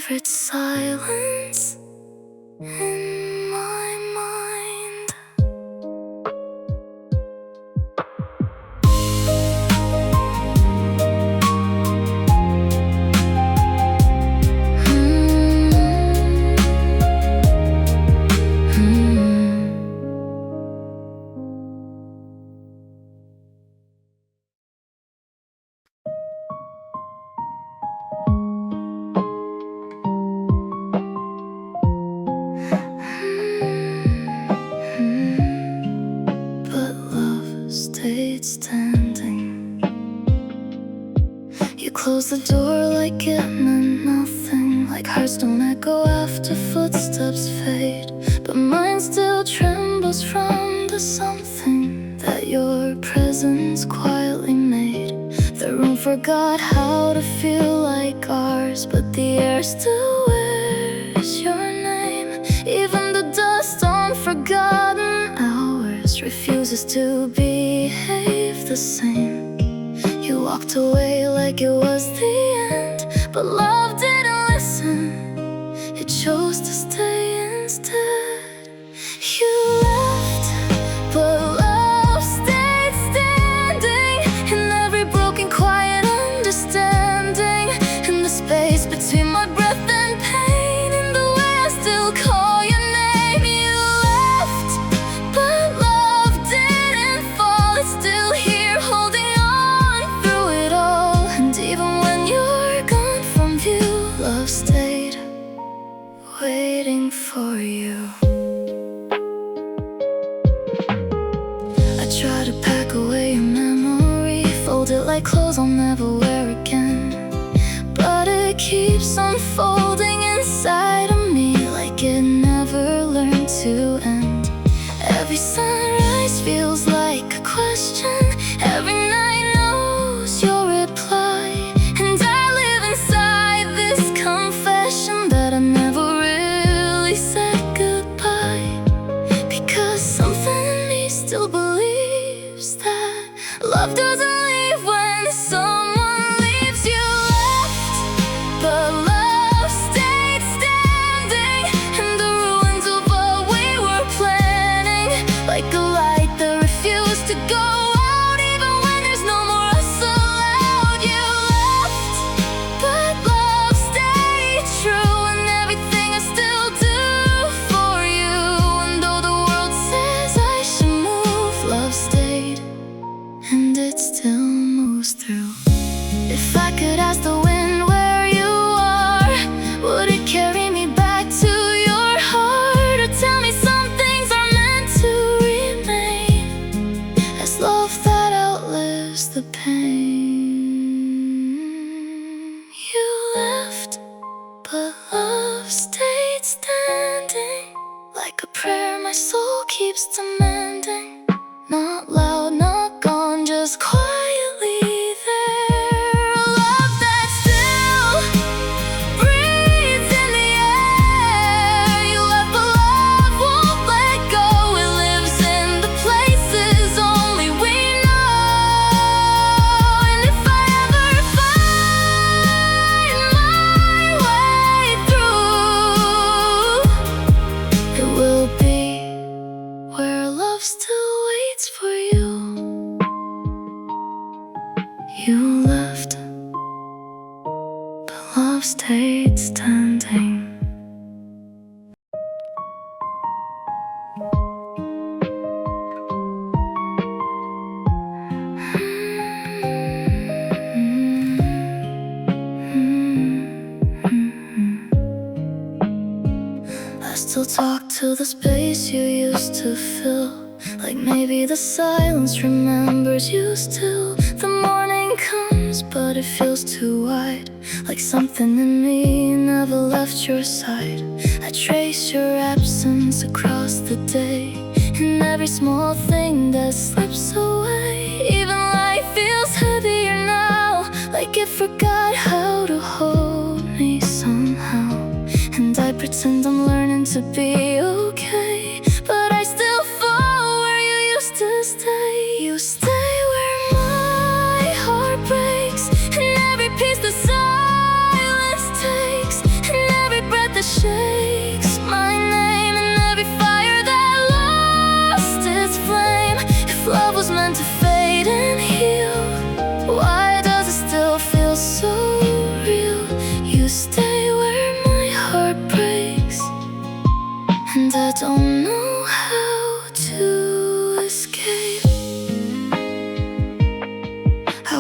favorite silence in my mind. But love stayed standing. You closed the door like it meant nothing, like hearts don't echo after footsteps fade. But mine still trembles from the something that your presence quietly made. The room forgot how to feel like ours, but the air still wears your name. Even the dust on forgotten hours refuses to behave the same. You walked away like it was the end, but love didn't listen. It chose to stay instead. You left, but love stayed standing in every broken, quiet understanding. In the space between my breath and pain, in the way I still call your name. You left, but love didn't fall. It's still here, holding on through it all. And even when you're gone from view, love stayed waiting for you. I try to pack away your memory, fold it like clothes I'll never wear again. But it keeps unfolding inside of me, like it never learned to end. Every sunrise feels like a question, every night knows your reply. And I live inside this confession that I never really said goodbye. Because something in me still believes that love doesn't leave when someone leaves. You left, but love stayed standing in the ruins of what we were planning, like a light that refused to go out even when there's no more us allowed. You left, but love stayed true, and everything I still do for you. And though the world says I should move, love stayed, and it still moves through. If I could ask the wind where you are, would it carry me back to your heart? Or tell me some things are meant to remain, as love that outlives the pain. You left, but love stayed standing, like a prayer my soul keeps demanding. Not loud, not gone, just quietly there. A love that still breathes in the air. You left, but love won't let go. It lives in the places only we know. And if I ever find my way through, it will be where love still waits for you. You left, but love stayed standing. I still talk to the space you used to fill, like maybe the silence remembers you still. The morning comes, but it feels too wide, like something in me never left your side. I trace your absence across the day, in every small thing that slips away. Even life feels heavier now, like it forgot how to hold me somehow. And I pretend I'm learning to be okay, but I still fall where you used to stay. You stay where my heart breaks, and every piece the silence takes, and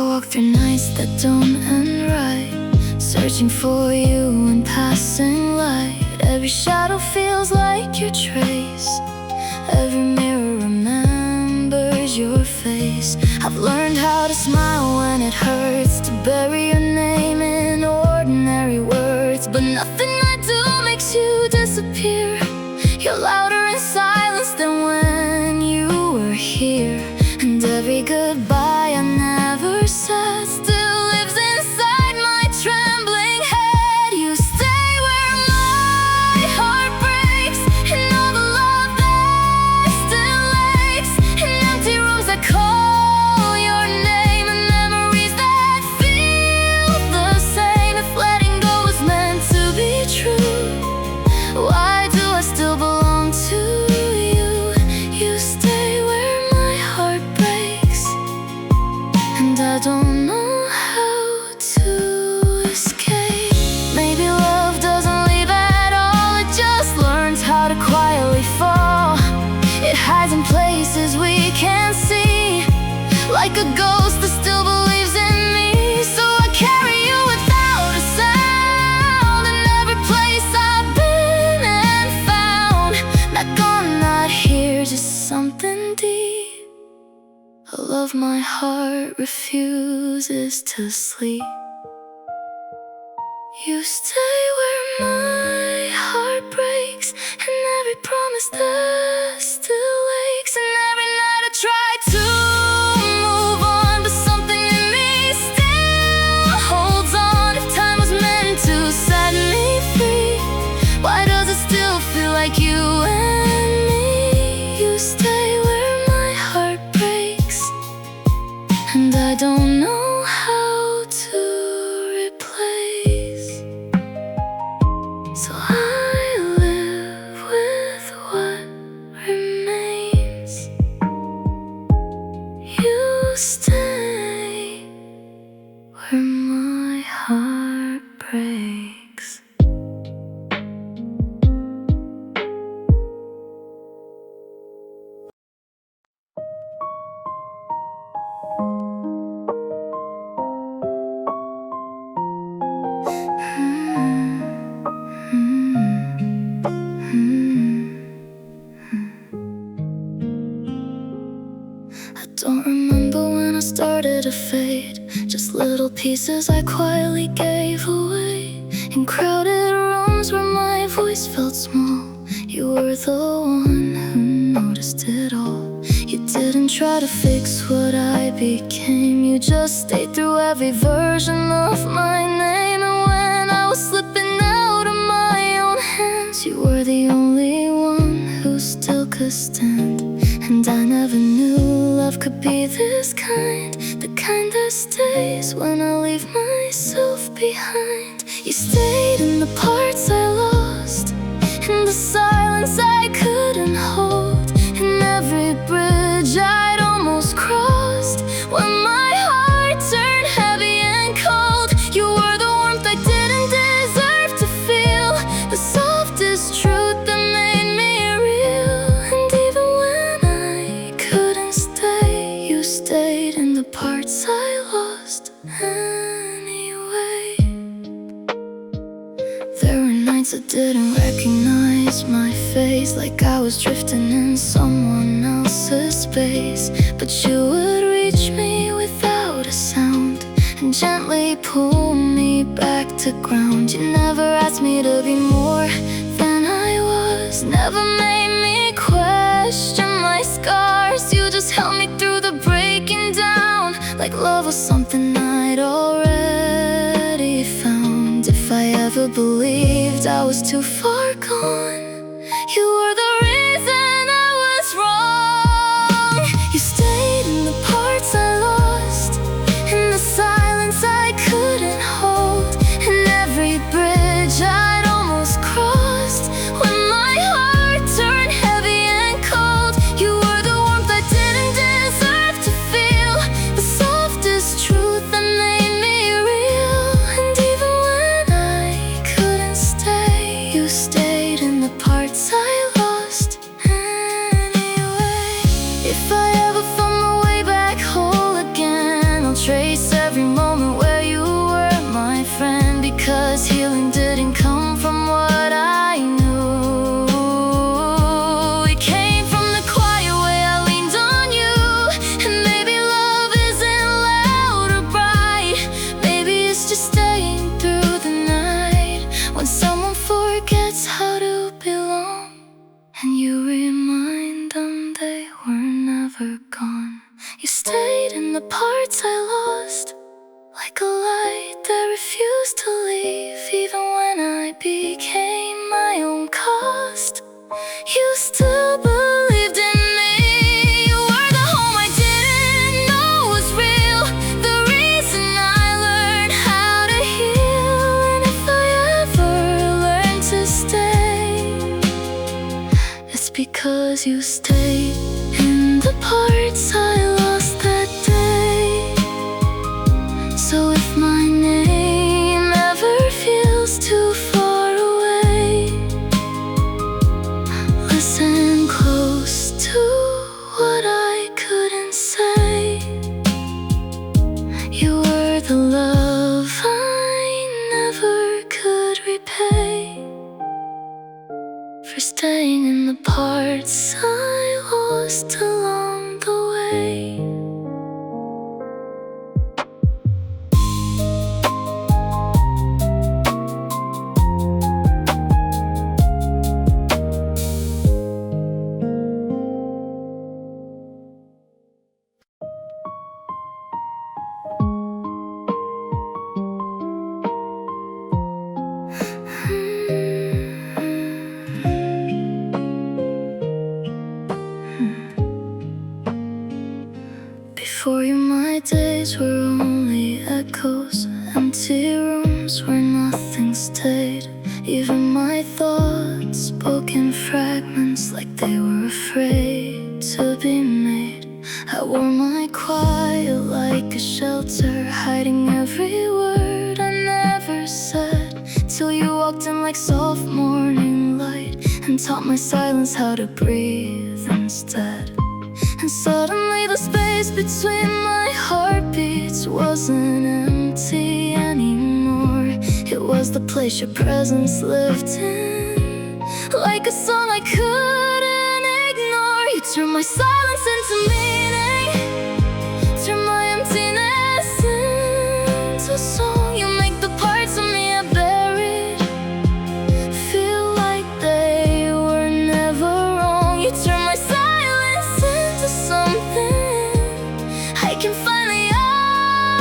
walk through nights that don't end right, searching for you in passing light. Every shadow feels like your trace, every mirror remembers your face. I've learned how to smile when it hurts, to bury your name in ordinary words. But nothing I do makes you disappear. You're louder in silence than when you were here. And every goodbye I never said still lives inside my trembling head. You stay where my heart breaks, and all the love that still aches, in empty rooms that call your name, and memories that feel the same. If letting go was meant to be true, why do I still belong to you? You stay where my heart breaks, and I don't know how to escape. Maybe love doesn't leave at all, it just learns how to quietly fall. It hides in places we can't see, like a ghost that still believes in me. So I carry you without a sound, in every place I've been and found. Not gone, not here, just something deep. A love my heart refuses to sleep. You stay where my heart breaks, and every promise that still aches. And every night I try to move on, but something in me still holds on. If time was meant to set me free, why does it still feel like you and me? You stay where my heart breaks, and I don't know how to replace. So I live with what remains. You stay where my heart breaks. I don't remember when I started to fade, just little pieces I quietly gave away. In crowded rooms where my voice felt small, you were the one who noticed it all. You didn't try to fix what I became, you just stayed through every version of my name. And when I was slipping out of my own hands, you were the only one who still could stand. And I never knew love could be this kind, the kind that stays when I leave myself behind. You stayed in the parts I lost, in the silence I couldn't hold, in every bridge I'd almost crossed. When my heart turned heavy and cold, you were the warmth I didn't deserve to feel, the softest truth that made me real. And even when I couldn't stay, you stayed in the parts I lost anyway. There were nights I didn't recognize my face, like I was drifting in someone else's space. But you would reach me without a sound, and gently pull me back to ground. You never asked me to be more than I was, never made me question my scars. You just held me through the breaking down, like love was something I'd already found. If I ever believed I was too far gone, you were the reason I was wrong. You stayed in the parts I lost, in the silence I couldn't hold, in every bridge I'd almost crossed. When my heart turned heavy and cold, you were the warmth I didn't deserve to feel, the softest truth that made me real. And even when I couldn't stay, you stayed in the every moment where you were my friend, because healing didn't come from what I knew. It came from the quiet way I leaned on you. And maybe love isn't loud or bright. Maybe it's just staying through the night, when someone forgets how to belong, and you remind them they were never gone. You stayed in the parts I lost, like a light that refused to leave, even when I became my own cost. You still believed in me. You were the home I didn't know was real, the reason I learned how to heal. And if I ever learn to stay, it's because you stayed in the parts I lost that day. So if my name ever feels too far away, listen close to what I couldn't say. You were the love I never could repay, for staying in the parts I lost along the way. Before you, my days were only echoes, empty rooms where nothing stayed. Even my thoughts spoke in fragments, like they were afraid to be made. I wore my quiet like a shelter, hiding every word I never said, till you walked in like soft morning light, and taught my silence how to breathe instead. And suddenly the space between my heartbeats wasn't empty anymore. It was the place your presence lived in, like a song I couldn't ignore. You turned my silence into meaning, turned my emptiness into song. You make the parts of me I buried feel like they were never wrong. You turned my something I can finally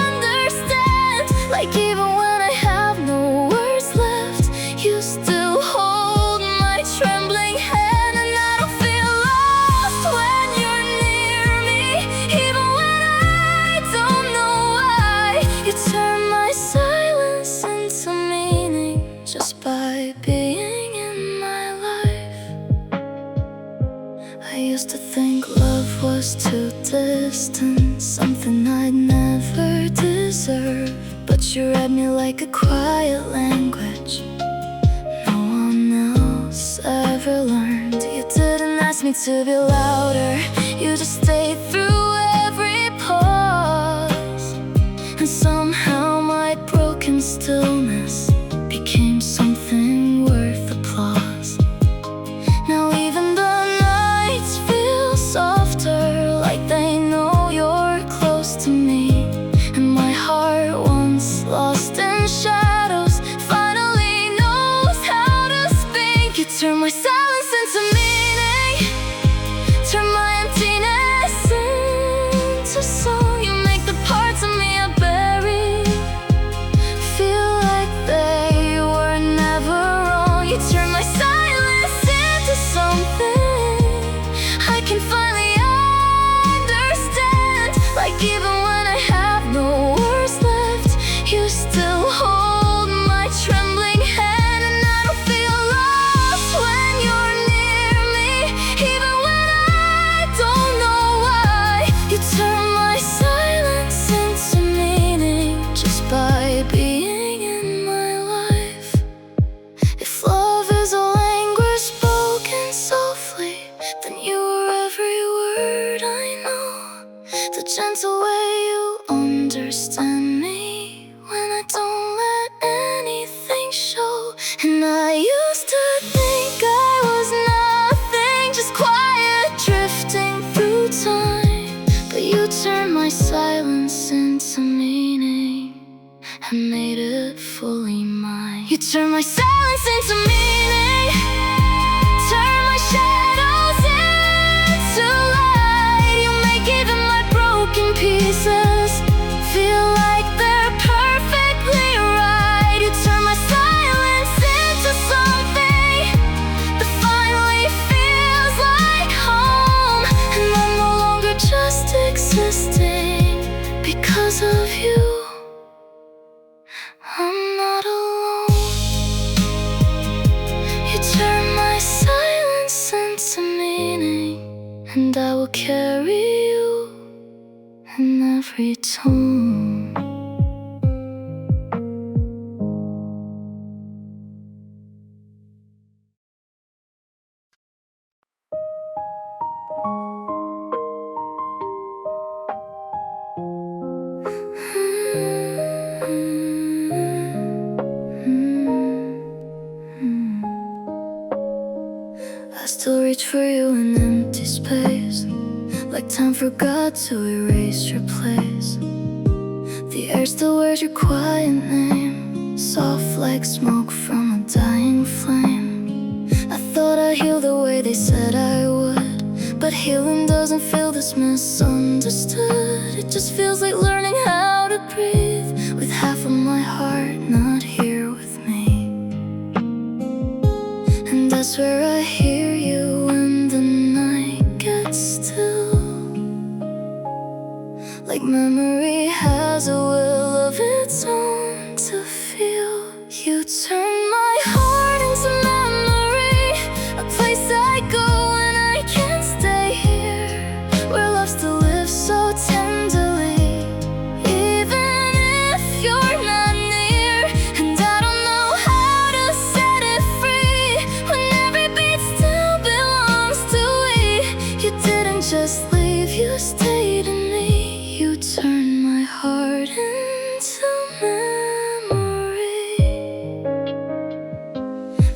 understand. Like even when I have no words left, you still hold my trembling hand. And I don't feel lost when you're near me, even when I don't know why. You turn my silence into meaning just by being in my life. I used to think love was too distant, something I'd never deserve. But you read me like a quiet language no one else ever learned. You didn't ask me to be louder, you just stayed through every pause. And somehow my broken stillness became something worth applause. Now even the nights feel softer, like they know you're close to me. And my heart, once lost in shadows, finally knows how to speak. You turn my silence into meaning, turn my emptiness into song. You make the parts of me I bury I made it fully mine. You turn my silence into meaning, turn my shadows into light. You make even my broken pieces feel like they're perfectly right. You turn my silence into something that finally feels like home. And I'm no longer just existing because of you. I'm not alone. You turn my silence into meaning, and I will carry you in every tone. I still reach for you in empty space, like time forgot to erase your place. The air still wears your quiet name, soft like smoke from a dying flame. I thought I'd heal the way they said I would, but healing doesn't feel this misunderstood. It just feels like learning how to breathe with half of my heart not here with me. And I swear I hear you when the night gets still, like memory has a will of its own to feel. You turn my heart into memory, a place I go when I can't stay here, where love still lives so tenderly, even if you're not near. And I don't know how to set it free when every beat still belongs to we. You didn't just leave, you stayed in me. You turn my heart into memory.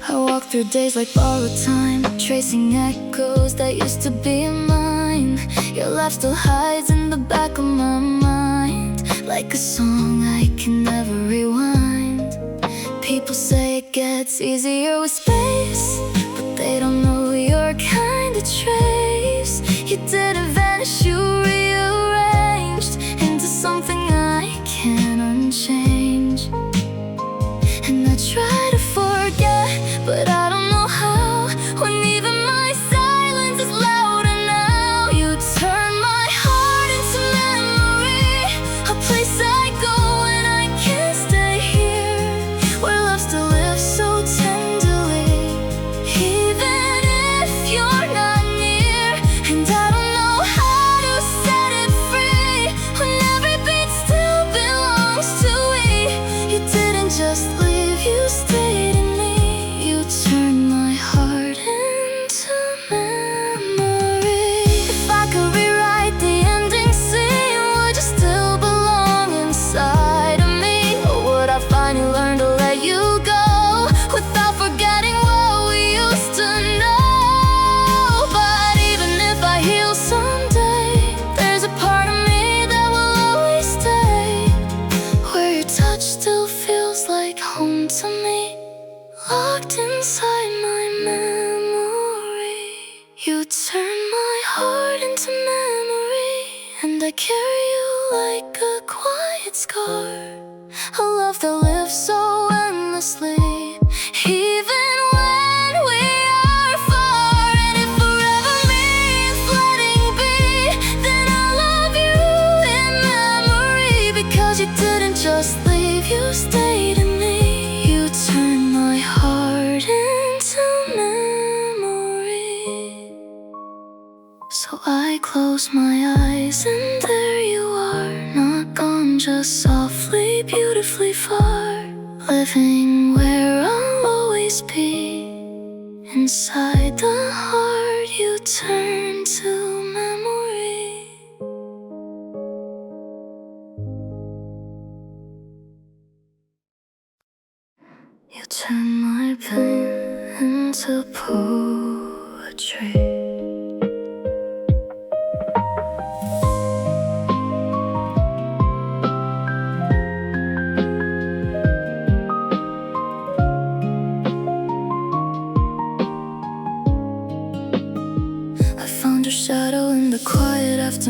I walk through days like borrowed time, tracing echoes that used to be mine. Your laugh still hides in the back of my mind, like a song I can never rewind. People say it gets easier with space, but they don't know your kind of trace. You didn't vanish, you rearranged into something I can't unchange. And I try to forget, but I don't know how, when even my silence is louder now. You turn my heart into memory, a place I go when I can't stay here, where love still lives so tenderly, even if you're not near. And I don't know how to set it free when every beat still belongs to we. You didn't just leave, you stayed in me. You turned my heart into memory. If I could rewrite the ending scene, would you still belong inside of me? Or would I finally learn to let you go without forgetting what we used to know? But even if I heal someday, there's a part of me that will always stay, where your touch still feels like home to me, locked inside my memory. You turn my heart into memory, and I carry you like a quiet scar, a love that lives so endlessly, even when we are far. And if forever means letting be, then I love you in memory, because you didn't just leave, you stayed in me. You turned my heart into memory. So I close my eyes and there you are, not gone, just softly, beautifully far, living where I'll always be, inside the heart you turn to memory. You turn my pain into poetry.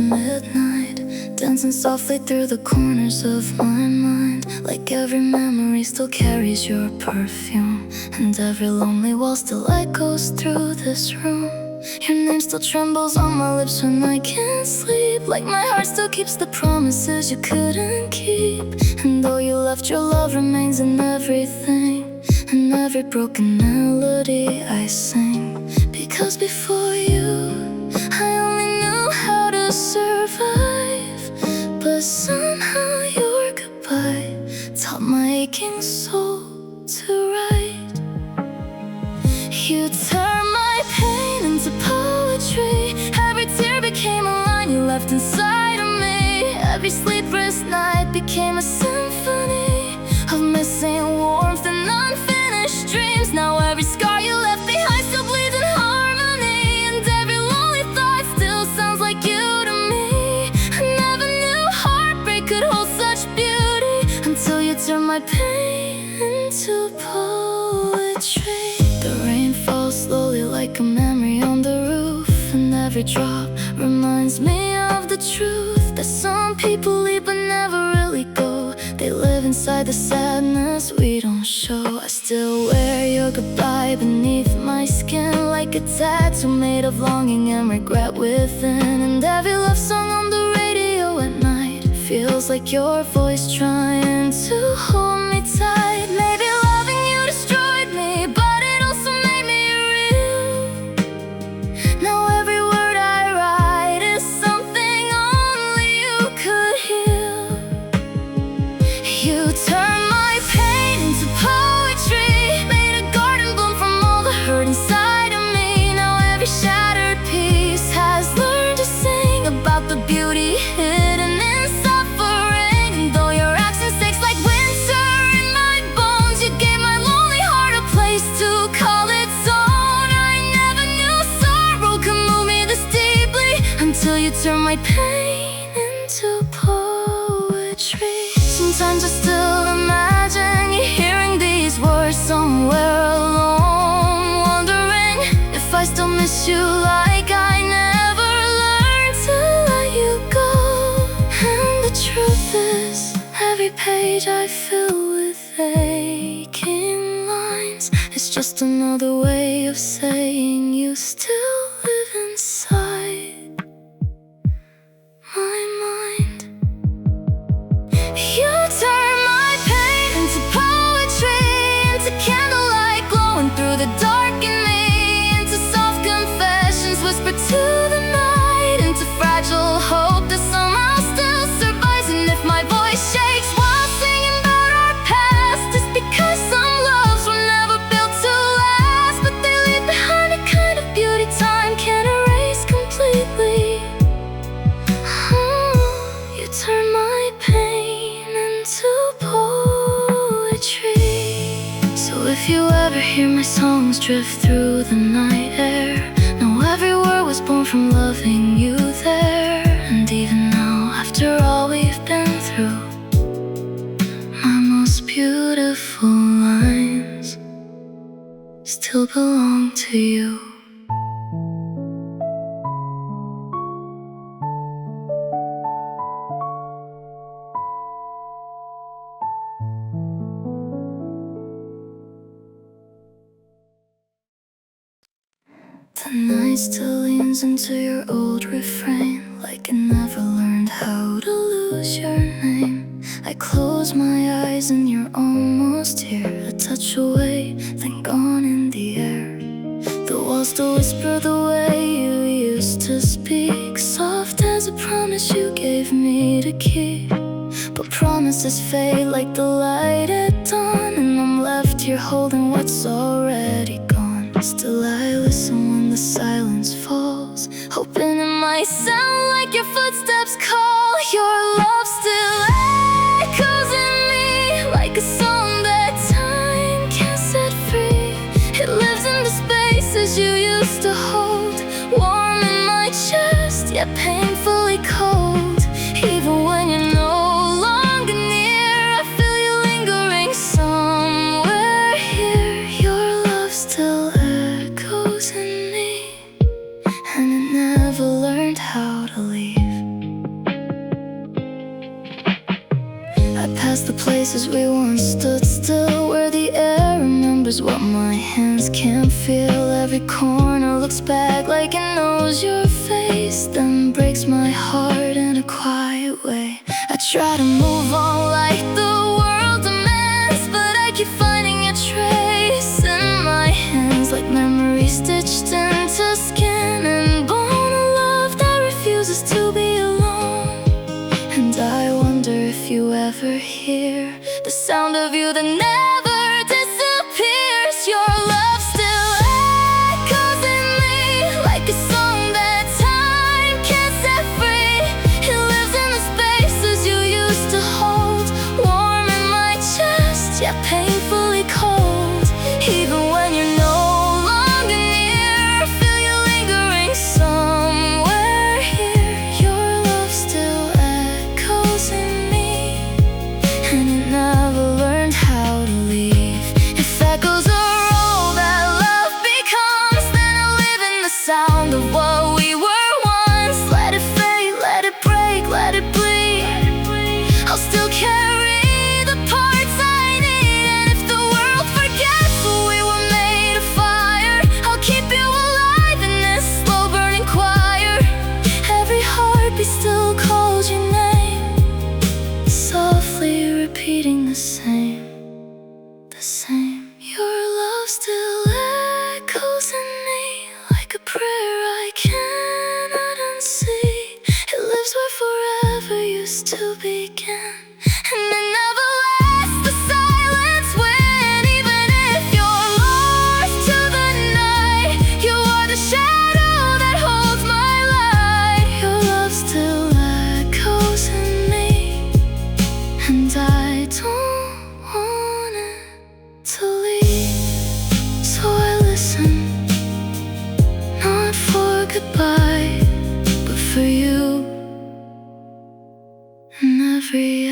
midnight, dancing softly through the corners of my mind. Like every memory still carries your perfume, and every lonely wall still echoes through this room. Your name still trembles on my lips when I can't sleep. Like my heart still keeps the promises you couldn't keep. And though you left, your love remains in everything, in every broken melody I sing. Because before you, I only knew how to survive, but somehow your goodbye taught my aching soul to write. You turned my pain into poetry. Every tear became a line you left inside of me. Every sleepless night became a symphony of missing warmth and unfinished dreams. Now every scar you left behind still bleeds in harmony, and every lonely thought still sounds like you to me. I never knew heartbreak could hold such beauty until you turned my pain into poetry. The rain falls slowly like a memory on the roof, and every drop reminds me of the truth that some people leave but never really go. They live inside the sadness we don't show. I still wear your goodbye beneath my skin, like a tattoo made of longing and regret within. And every love song on the radio at night feels like your voice trying to hold me tight. Maybe loving you destroyed me, but it also made me real. Now every word I write is something only you could heal. You turned my pain into poetry, made a garden bloom from all the hurt inside of me. Now every shattered piece has learned to sing about the beauty hidden in suffering. And though your actions takes like winter in my bones, you gave my lonely heart a place to call its own. I never knew sorrow could move me this deeply until you turned my pain into poetry. Sometimes I still imagine you hearing these words somewhere alone, wondering if I still miss you like I never learned to let you go. And the truth is, every page I fill with aching lines is just another way of saying you still live inside my mind. You turn my pain into poetry, into candlelight glowing through the dark in me, into soft confessions whispered to the night, into fragile hope that somehow still survives. And if my voice shakes while singing about our past, it's because some loves were never built to last, but they leave behind a kind of beauty time can't erase completely. You turn my pain into poetry. So if you ever hear my songs drift through the night air, know every word was born from loving you there. And even now, after all we've been through, my most beautiful lines still belong to you. The night still leans into your old refrain, like it never learned how to lose your name. I close my eyes and you're almost here, a touch away, then gone in the air. The walls still whisper the way you used to speak, soft as a promise you gave me to keep. But promises fade like the light at dawn, and I'm left here holding what's already gone. Still I listen when the silence falls, hoping it might sound like your footsteps call. Your love still echoes in me, like a song that time can't set free. It lives in the spaces you used to hold, warm in my chest, yet painfully cold. Even when you're no longer near, I feel you lingering somewhere here. Your love still echoes in me, and it never learned how to leave. past the places we once stood still, where the air remembers what my hands can't feel. Every corner looks back like it knows your face, then breaks my heart in a quiet way. I try to move on like the world demands, but I keep finding a trace in my hands, like memories stitched into skin and bone, a love that refuses to be alone. And I wonder if you ever hear the sound of you that never disappears. Your love still echoes in me like a song that time can't set free. It lives in the spaces you used to hold, warm in my chest, yet painfully cold. Even when you're no longer near, feel you lingering somewhere here. Your love still echoes in me, and it never learned how to leave. If echoes are all that love becomes, then I live in the sound of what we were once. Let it fade, let it break, let it bleed. I'll still carry the parts I need, and if the world forgets we were made of fire, I'll keep you alive in this slow burning choir. Every heartbeat still calls your name, softly repeating the same, the same. Your love still echoes in me like a prayer I cannot unsee. It lives where forever used to begin, and it never lets the silence win. Even if you're lost to the night, you are the shadow that holds my light. Your love still echoes in me, and I don't want it to leave. So I listen, not for goodbye, but for you. And every